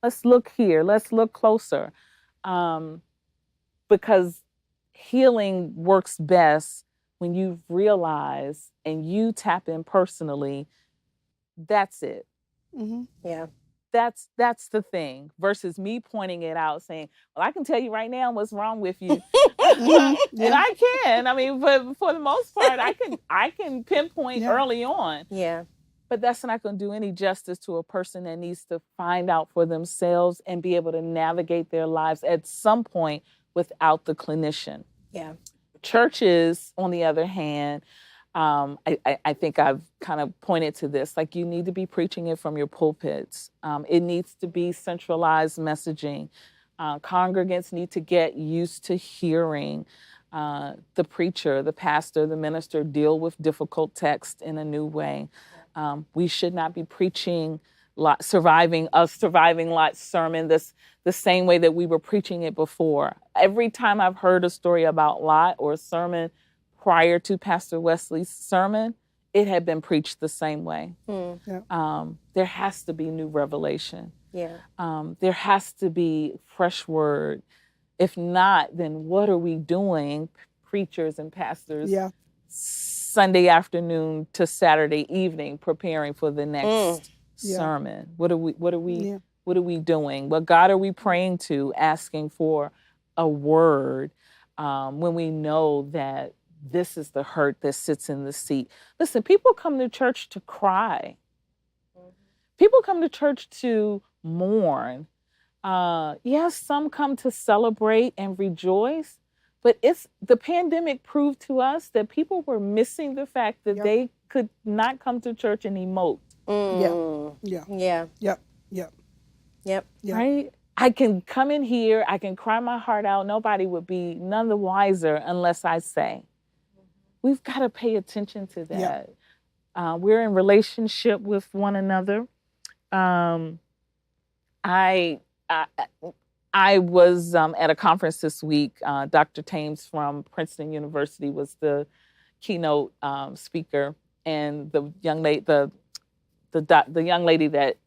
Let's look here. Let's look closer. Because healing works best when you realize and you tap in personally. That's it. Yeah. That's the thing versus me pointing it out saying, well, I can tell you right now what's wrong with you. And I can. I mean, but for the most part, I can pinpoint early on. Yeah. But that's not going to do any justice to a person that needs to find out for themselves and be able to navigate their lives at some point without the clinician. Yeah. Churches, on the other hand, I think I've kind of pointed to this, like you need to be preaching it from your pulpits. It needs to be centralized messaging. Congregants need to get used to hearing the preacher, the pastor, the minister deal with difficult text in a new way. We should not be preaching surviving Lot's sermon the same way that we were preaching it before. Every time I've heard a story about Lot or a sermon prior to Pastor Wesley's sermon, it had been preached the same way. There has to be new revelation. There has to be fresh word. If not, then what are we doing, preachers and pastors, Sunday afternoon to Saturday evening, preparing for the next sermon? What are we doing? What God are we praying to, asking for a word when we know that this is the hurt that sits in the seat? Listen, people come to church to cry. People come to church to mourn. Yes, some come to celebrate and rejoice, but the pandemic proved to us that people were missing the fact that they could not come to church and emote. Right? I can come in here, I can cry my heart out. Nobody would be none the wiser unless I say. We've got to pay attention to that. We're in relationship with one another. I was at a conference this week. Dr. Thames from Princeton University was the keynote speaker, and the young lady, the young lady that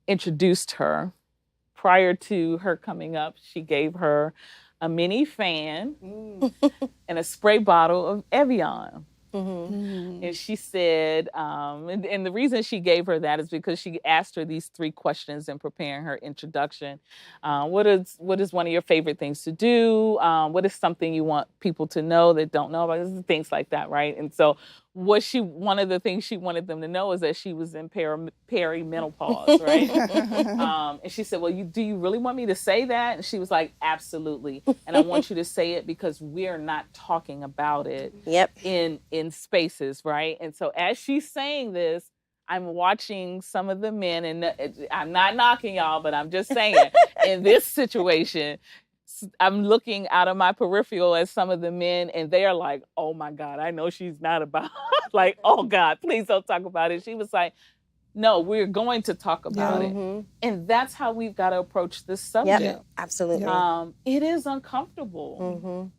introduced her, prior to her coming up, she gave her a mini fan and a spray bottle of Evian. And she said, and the reason she gave her that is because she asked her these 3 questions in preparing her introduction. What is one of your favorite things to do? What is something you want people to know that don't know about? Things like that, right? And so one of the things she wanted them to know is that she was in perimenopause, right? And she said, well, do you really want me to say that? And she was like, absolutely. And I want you to say it because we're not talking about it in spaces, right? And so as she's saying this, I'm watching some of the men, and I'm not knocking y'all, but I'm just saying, in this situation, I'm looking out of my peripheral at some of the men, and they are like, oh my God, I know she's not about, like, oh God, please don't talk about it. She was like, no, we're going to talk about it. And that's how we've got to approach this subject. Yep, absolutely. It is uncomfortable.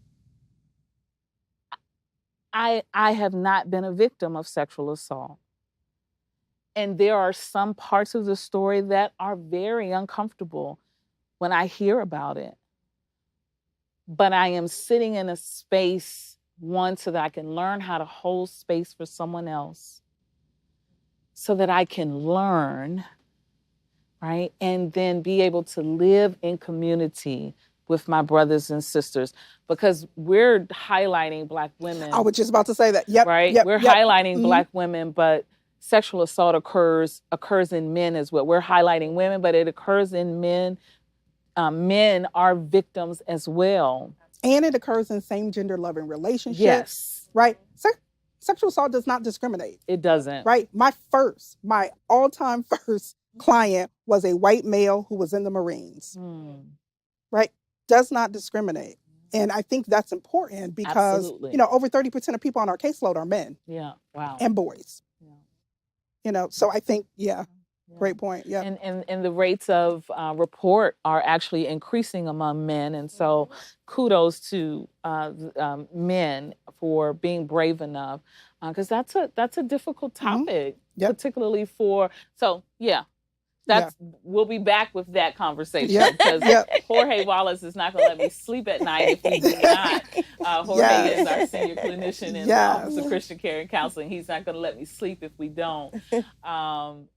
I have not been a victim of sexual assault. And there are some parts of the story that are very uncomfortable when I hear about it. But I am sitting in a space, one, so that I can learn how to hold space for someone else, so that I can learn, right? And then be able to live in community with my brothers and sisters, because we're highlighting Black women. I was just about to say that. Yep. Right? Yep, we're highlighting Black women, but sexual assault occurs in men as well. We're highlighting women, but it occurs in men. Men are victims as well. And it occurs in same gender loving relationships. Yes. Right? Sexual assault does not discriminate. It doesn't. Right? My all-time first client was a white male who was in the Marines. Right? Does not discriminate. And I think that's important because, over 30% of people on our caseload are men. Yeah. Wow. And boys. Yeah. So I think, great point. Yeah. And the rates of report are actually increasing among men. And so kudos to men for being brave enough, because that's a difficult topic, particularly we'll be back with that conversation, because Jorge Wallace is not going to let me sleep at night if we do not. Jorge is our senior clinician in the Office of Christian Care and Counseling. He's not going to let me sleep if we don't. So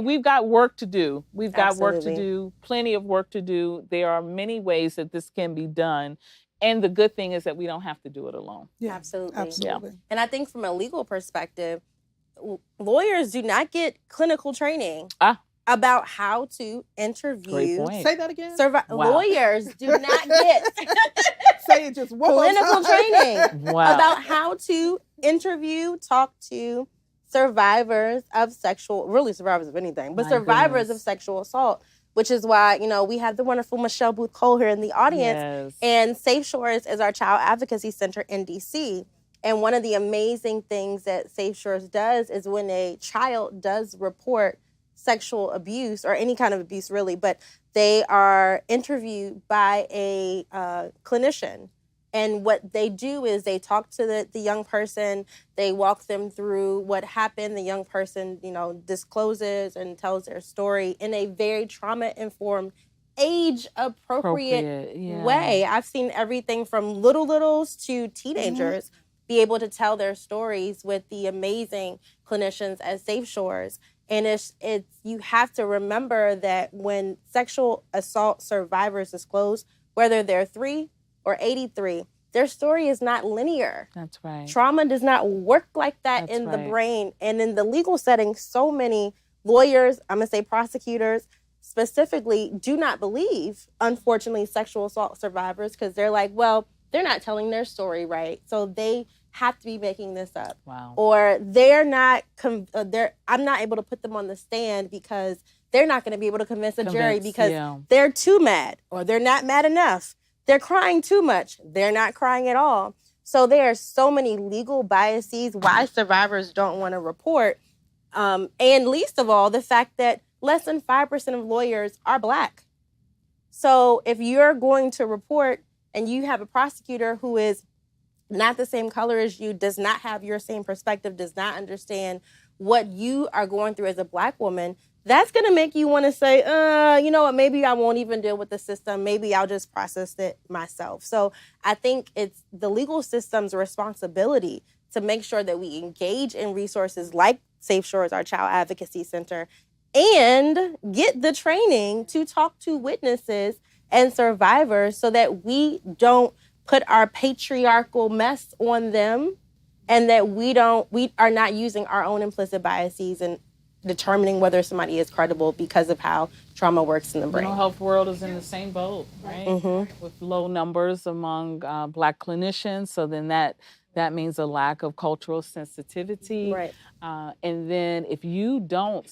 we've got work to do. We've got work to do, plenty of work to do. There are many ways that this can be done. And the good thing is that we don't have to do it alone. Yeah, absolutely. Yeah. And I think from a legal perspective, lawyers do not get clinical training about how to interview. Great point. Say that again. Lawyers do not get say it just one clinical training about how to interview, talk to survivors of survivors of anything, but survivors of sexual assault. Which is why, we have the wonderful Michelle Booth Cole here in the audience. And Safe Shores is our child advocacy center in DC. And one of the amazing things that Safe Shores does is when a child does report sexual abuse, or any kind of abuse really, but they are interviewed by a clinician. And what they do is they talk to the young person, they walk them through what happened. The young person, discloses and tells their story in a very trauma-informed, age-appropriate way. I've seen everything from littles to teenagers be able to tell their stories with the amazing clinicians at Safe Shores. And it's you have to remember that when sexual assault survivors disclose, whether they're 3 or 83, their story is not linear. That's right. Trauma does not work like that in the brain. And in the legal setting, so many lawyers, I'm going to say prosecutors specifically, do not believe, unfortunately, sexual assault survivors, because they're like, well, they're not telling their story right, so they have to be making this up. Wow. Or I'm not able to put them on the stand because they're not going to be able to convince a jury because they're too mad, or they're not mad enough. They're crying too much. They're not crying at all. So there are so many legal biases why survivors don't want to report. And least of all, the fact that less than 5% of lawyers are Black. So if you're going to report and you have a prosecutor who is not the same color as you, does not have your same perspective, does not understand what you are going through as a Black woman, that's going to make you want to say, you know what, maybe I won't even deal with the system. Maybe I'll just process it myself. So I think it's the legal system's responsibility to make sure that we engage in resources like Safe Shores, our child advocacy center, and get the training to talk to witnesses and survivors so that we don't put our patriarchal mess on them, and that we are not using our own implicit biases and determining whether somebody is credible because of how trauma works in the brain. Mental health world is in the same boat, right? With low numbers among Black clinicians, so then that means a lack of cultural sensitivity. Right. And then if you don't,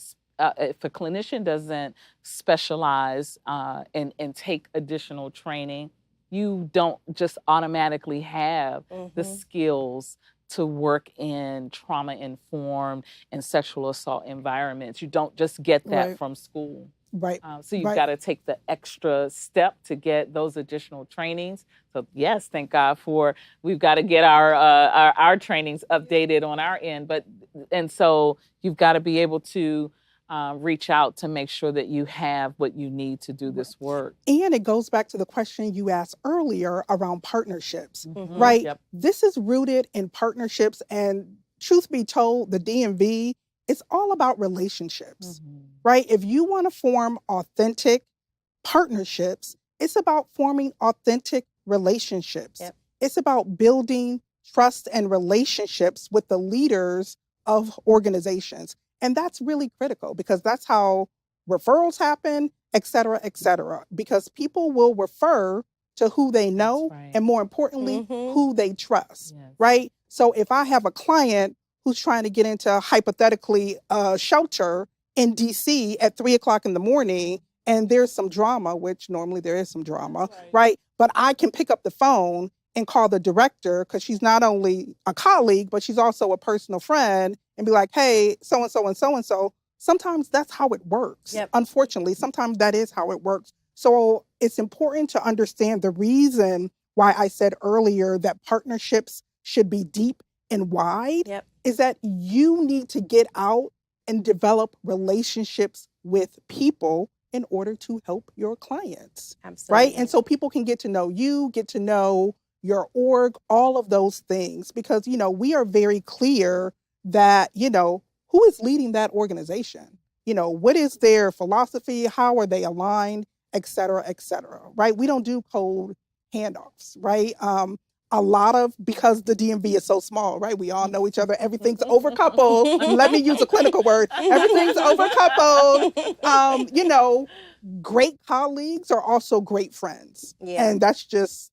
if a clinician doesn't specialize and take additional training, you don't just automatically have the skills to work in trauma-informed and sexual assault environments. You don't just get that from school. Right. So you've got to take the extra step to get those additional trainings. So yes, thank God we've got to get our trainings updated on our end. And so you've got to be able to reach out to make sure that you have what you need to do this work. And it goes back to the question you asked earlier around partnerships, right? Yep. This is rooted in partnerships, and truth be told, the DMV, it's all about relationships, right? If you want to form authentic partnerships, it's about forming authentic relationships. Yep. It's about building trust and relationships with the leaders of organizations. And that's really critical because that's how referrals happen, et cetera, because people will refer to who they know and, more importantly, who they trust, right? So if I have a client who's trying to get into hypothetically a shelter in DC at 3:00 in the morning and there's some drama, which normally there is some drama, right? But I can pick up the phone and call the director because she's not only a colleague, but she's also a personal friend and be like, hey, so-and-so and so-and-so. Sometimes that's how it works. Yep. Unfortunately, sometimes that is how it works. So it's important to understand the reason why I said earlier that partnerships should be deep and wide is that you need to get out and develop relationships with people in order to help your clients. Absolutely. Right? And so people can get to know you, get to know your org, all of those things, because, we are very clear that, who is leading that organization? What is their philosophy? How are they aligned, et cetera, right? We don't do cold handoffs, right? Because the DMV is so small, right? We all know each other. Everything's overcoupled. Let me use a clinical word. Everything's overcoupled. Great colleagues are also great friends. Yeah. And that's just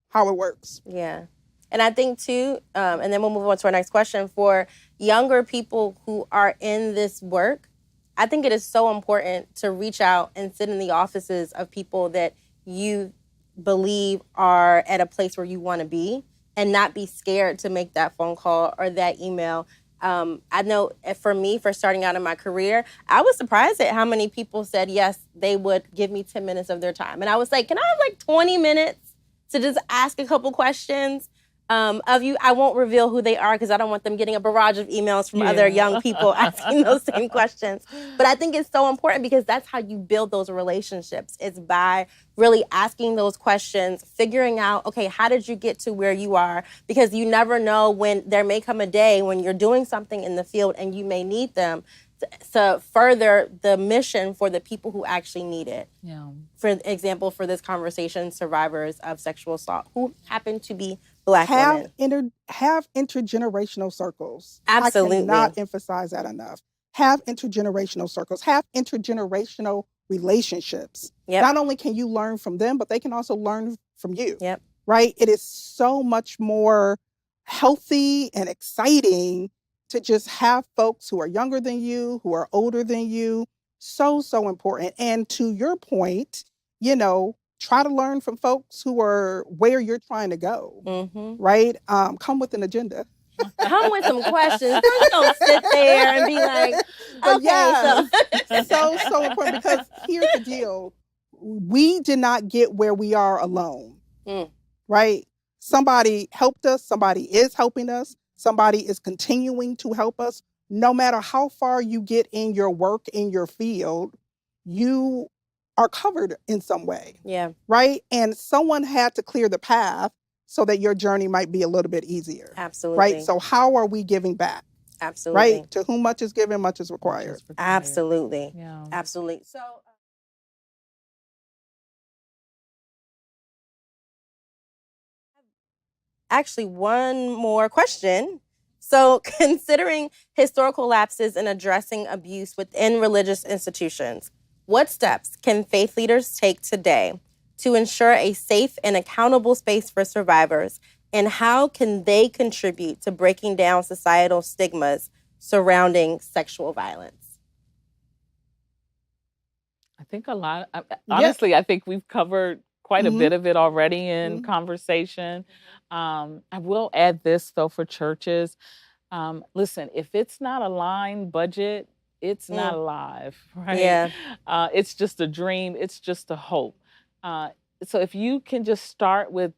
how it works. Yeah. And I think too, and then we'll move on to our next question, for younger people who are in this work, I think it is so important to reach out and sit in the offices of people that you believe are at a place where you want to be and not be scared to make that phone call or that email. I know for me, for starting out in my career, I was surprised at how many people said, yes, they would give me 10 minutes of their time. And I was like, can I have 20 minutes to just ask a couple questions of you? I won't reveal who they are because I don't want them getting a barrage of emails from other young people asking those same questions. But I think it's so important because that's how you build those relationships. It's by really asking those questions, figuring out, okay, how did you get to where you are? Because you never know when there may come a day when you're doing something in the field and you may need them to further the mission for the people who actually need it. Yeah. For example, for this conversation, survivors of sexual assault who happen to be Black women. Have intergenerational circles. Absolutely. I cannot emphasize that enough. Have intergenerational circles. Have intergenerational relationships. Yep. Not only can you learn from them, but they can also learn from you. Yep. Right? It is so much more healthy and exciting to just have folks who are younger than you, who are older than you. So important. And to your point, try to learn from folks who are where you're trying to go, right? Come with an agenda. Come with some questions. Don't sit there and be like, but okay, so important because here's the deal. We did not get where we are alone, right? Somebody helped us. Somebody is helping us. Somebody is continuing to help us. no matter how far you get in your work, in your field, you are covered in some way. Yeah. Right? And someone had to clear the path so that your journey might be a little bit easier. Absolutely. Right? So how are we giving back? Absolutely. Right? To whom much is given, much is required. Absolutely. Yeah. Absolutely. So actually, one more question. So, considering historical lapses in addressing abuse within religious institutions, what steps can faith leaders take today to ensure a safe and accountable space for survivors? And how can they contribute to breaking down societal stigmas surrounding sexual violence? I think a lot. Honestly, I think we've covered quite a bit of it already in conversation. I will add this though for churches. Listen, if it's not a line budget, it's not alive, right? Yeah. It's just a dream. It's just a hope. So if you can just start with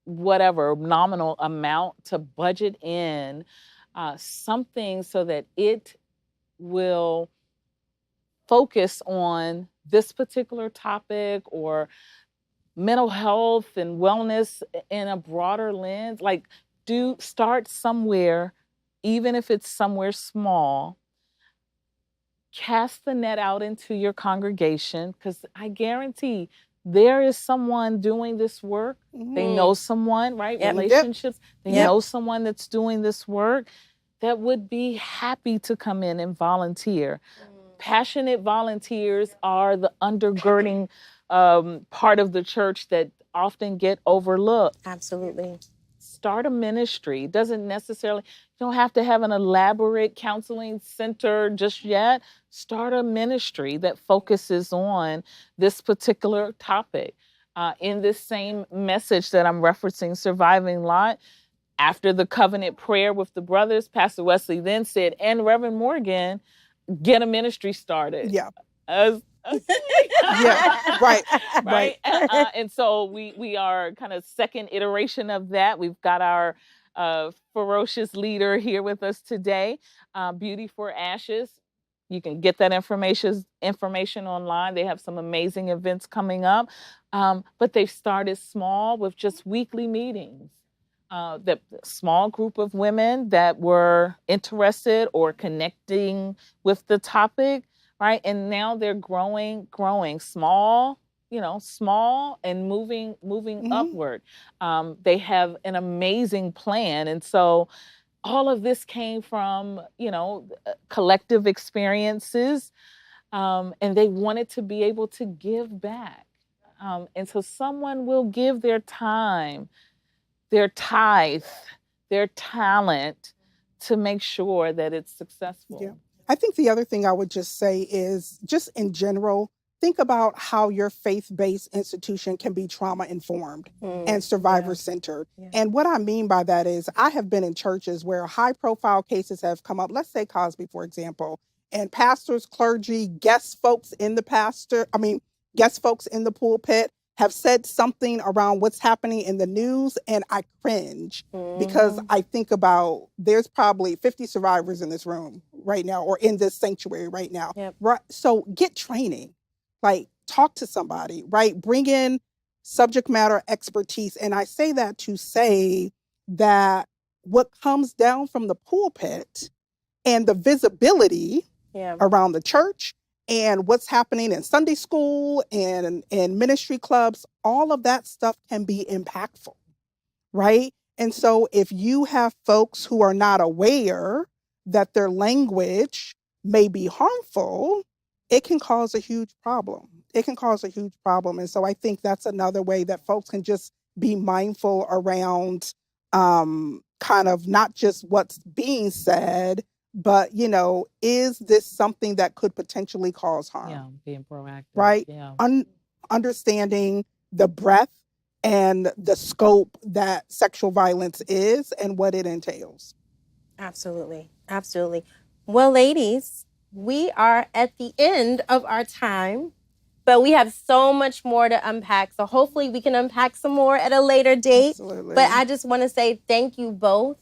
whatever nominal amount to budget in something so that it will focus on this particular topic or mental health and wellness in a broader lens, like do start somewhere, even if it's somewhere small. Cast the net out into your congregation, because I guarantee there is someone doing this work. They know someone, right? Yep. Relationships. They Yep. know someone that's doing this work that would be happy to come in and volunteer. Passionate volunteers are the undergirding part of the church that often get overlooked. Absolutely. Start a ministry. It doesn't necessarily, you don't have to have an elaborate counseling center just yet. Start a ministry that focuses on this particular topic. In this same message that I'm referencing, Surviving Lot, after the covenant prayer with the brothers, Pastor Wesley then said, and Reverend Morgan, get a ministry started. Yeah. Yeah, right. And so we are kind of second iteration of that. We've got our ferocious leader here with us today, Beauty for Ashes. You can get that information online. They have some amazing events coming up, but they've started small with just weekly meetings. The small group of women that were interested or connecting with the topic, right? And now they're growing small, small and moving upward. They have an amazing plan. And so all of this came from, collective experiences. And they wanted to be able to give back. And so someone will give their time, their tithe, their talent to make sure that it's successful. Yeah. I think the other thing I would just say is just in general, think about how your faith-based institution can be trauma-informed and survivor-centered. Yeah. And what I mean by that is I have been in churches where high-profile cases have come up. Let's say Cosby, for example, and pastors, clergy, guest folks in the pulpit have said something around what's happening in the news, and I cringe because I think about there's probably 50 survivors in this room right now or in this sanctuary right now. Yep. Right? So get training, like talk to somebody, right? Bring in subject matter expertise. And I say that to say that what comes down from the pulpit and the visibility around the church and what's happening in Sunday school and ministry clubs, all of that stuff can be impactful, right? And so if you have folks who are not aware that their language may be harmful, it can cause a huge problem. And so I think that's another way that folks can just be mindful around kind of not just what's being said, but, is this something that could potentially cause harm? Yeah, being proactive. Right? Yeah. Understanding the breadth and the scope that sexual violence is and what it entails. Absolutely. Absolutely. Well, ladies, we are at the end of our time, but we have so much more to unpack. So hopefully we can unpack some more at a later date. Absolutely. But I just want to say thank you both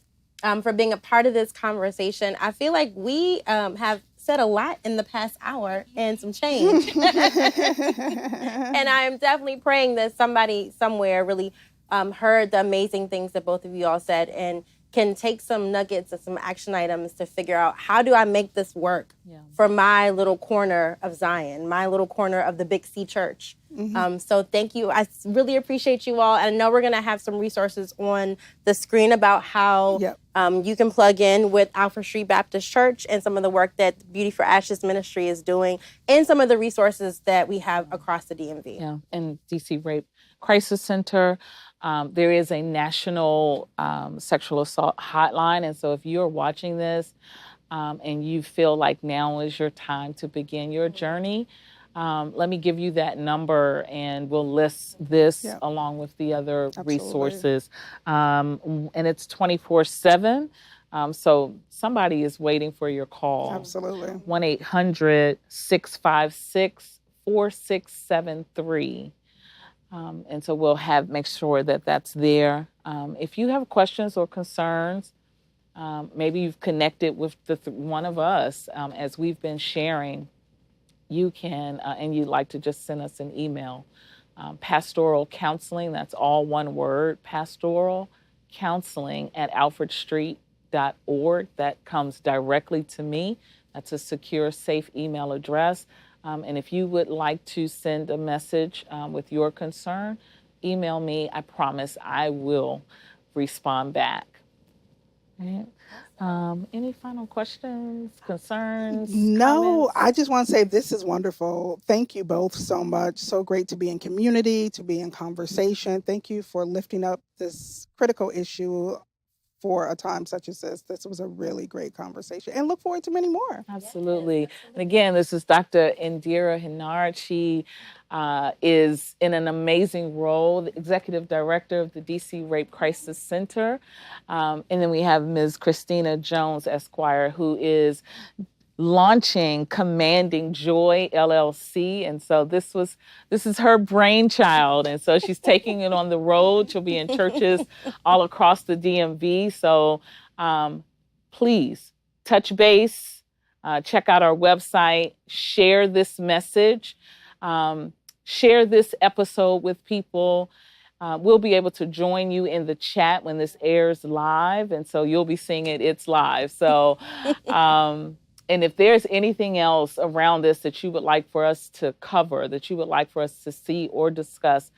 for being a part of this conversation. I feel like we have said a lot in the past hour and some change. And I'm definitely praying that somebody somewhere really heard the amazing things that both of you all said and can take some nuggets and some action items to figure out, how do I make this work for my little corner of Zion, my little corner of the Big C Church? So thank you. I really appreciate you all. And I know we're going to have some resources on the screen about how you can plug in with Alfred Street Baptist Church and some of the work that Beauty for Ashes Ministry is doing, and some of the resources that we have across the DMV. Yeah, and DC Rape Crisis Center. There is a national sexual assault hotline. And so if you're watching this and you feel like now is your time to begin your journey, let me give you that number, and we'll list this along with the other resources. And it's 24/7. So somebody is waiting for your call. Absolutely. 1-800-656-4673. And so we'll make sure that that's there. If you have questions or concerns, maybe you've connected with one of us as we've been sharing, you can, and you'd like to just send us an email. Pastoral Counseling, that's all one word, Pastoral Counseling at alfredstreet.org. That comes directly to me. That's a secure, safe email address. And if you would like to send a message with your concern, email me. I promise I will respond back. Right. Any final questions, concerns? No, comments? I just want to say this is wonderful. Thank you both so much. So great to be in community, to be in conversation. Thank you for lifting up this critical issue for a time such as this. This was a really great conversation, and look forward to many more. Absolutely. And again, this is Dr. Indira Hinard. She is in an amazing role, the Executive Director of the DC Rape Crisis Center. And then we have Ms. Christina Jones, Esquire, who is launching Commanding Joy LLC. And so this is her brainchild. And so she's taking it on the road. She'll be in churches all across the DMV. So please touch base, check out our website, share this message, share this episode with people. We'll be able to join you in the chat when this airs live. And so you'll be seeing it's live. So, and if there's anything else around this that you would like for us to cover, that you would like for us to see or discuss,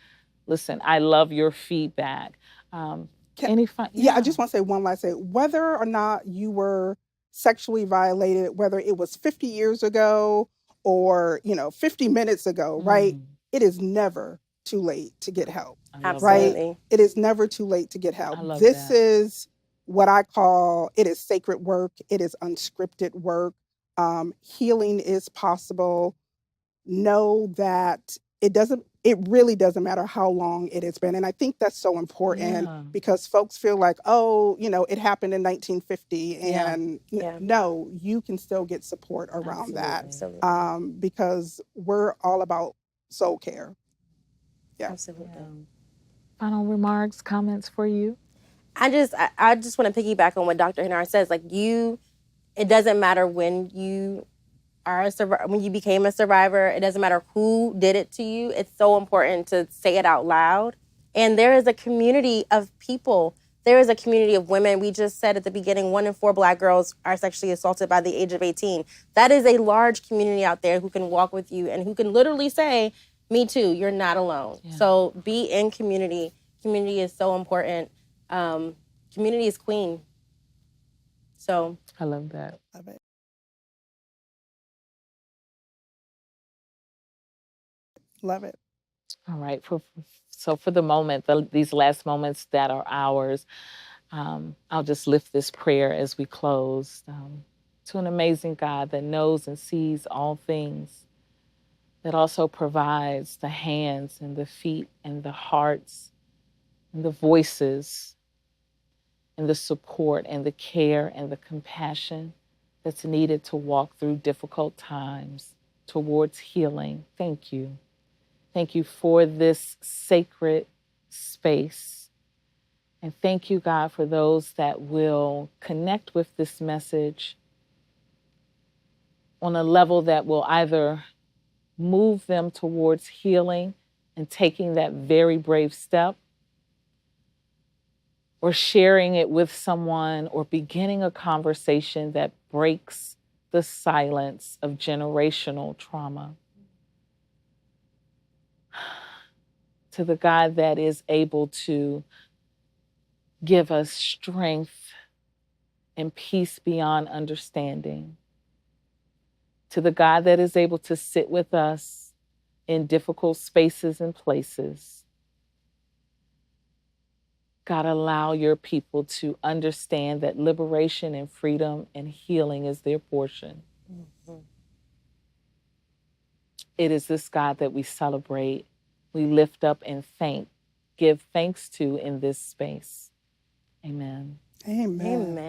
listen, I love your feedback. I just want to say one last thing. Whether or not you were sexually violated, whether it was 50 years ago or 50 minutes ago, right? It is never too late to get help. Absolutely. Right? It is never too late to get help. This is what I call, it is sacred work. It is unscripted work. Healing is possible. Know that it really doesn't matter how long it has been. And I think that's so important because folks feel like, it happened in 1950 and no, you can still get support around that. Because we're all about soul care. Yeah. Absolutely. Final remarks, comments for you? I just want to piggyback on what Dr. Hinard says. Like it doesn't matter when you are a survivor, when you became a survivor. It doesn't matter who did it to you. It's so important to say it out loud. And there is a community of people. There is a community of women. We just said at the beginning, 1 in 4 Black girls are sexually assaulted by the age of 18. That is a large community out there who can walk with you and who can literally say, me too, you're not alone. Yeah. So be in community. Community is so important. Community is queen. So I love that. Love it. Love it. All right. So for the moment, these last moments that are ours, I'll just lift this prayer as we close to an amazing God that knows and sees all things, that also provides the hands and the feet and the hearts and the voices and the support and the care and the compassion that's needed to walk through difficult times towards healing. Thank you. Thank you for this sacred space. And thank you, God, for those that will connect with this message on a level that will either move them towards healing and taking that very brave step, or sharing it with someone, or beginning a conversation that breaks the silence of generational trauma. To the God that is able to give us strength and peace beyond understanding. To the God that is able to sit with us in difficult spaces and places. God, allow your people to understand that liberation and freedom and healing is their portion. Mhm. It is this God that we celebrate, we lift up and give thanks to in this space. Amen. Amen. Amen.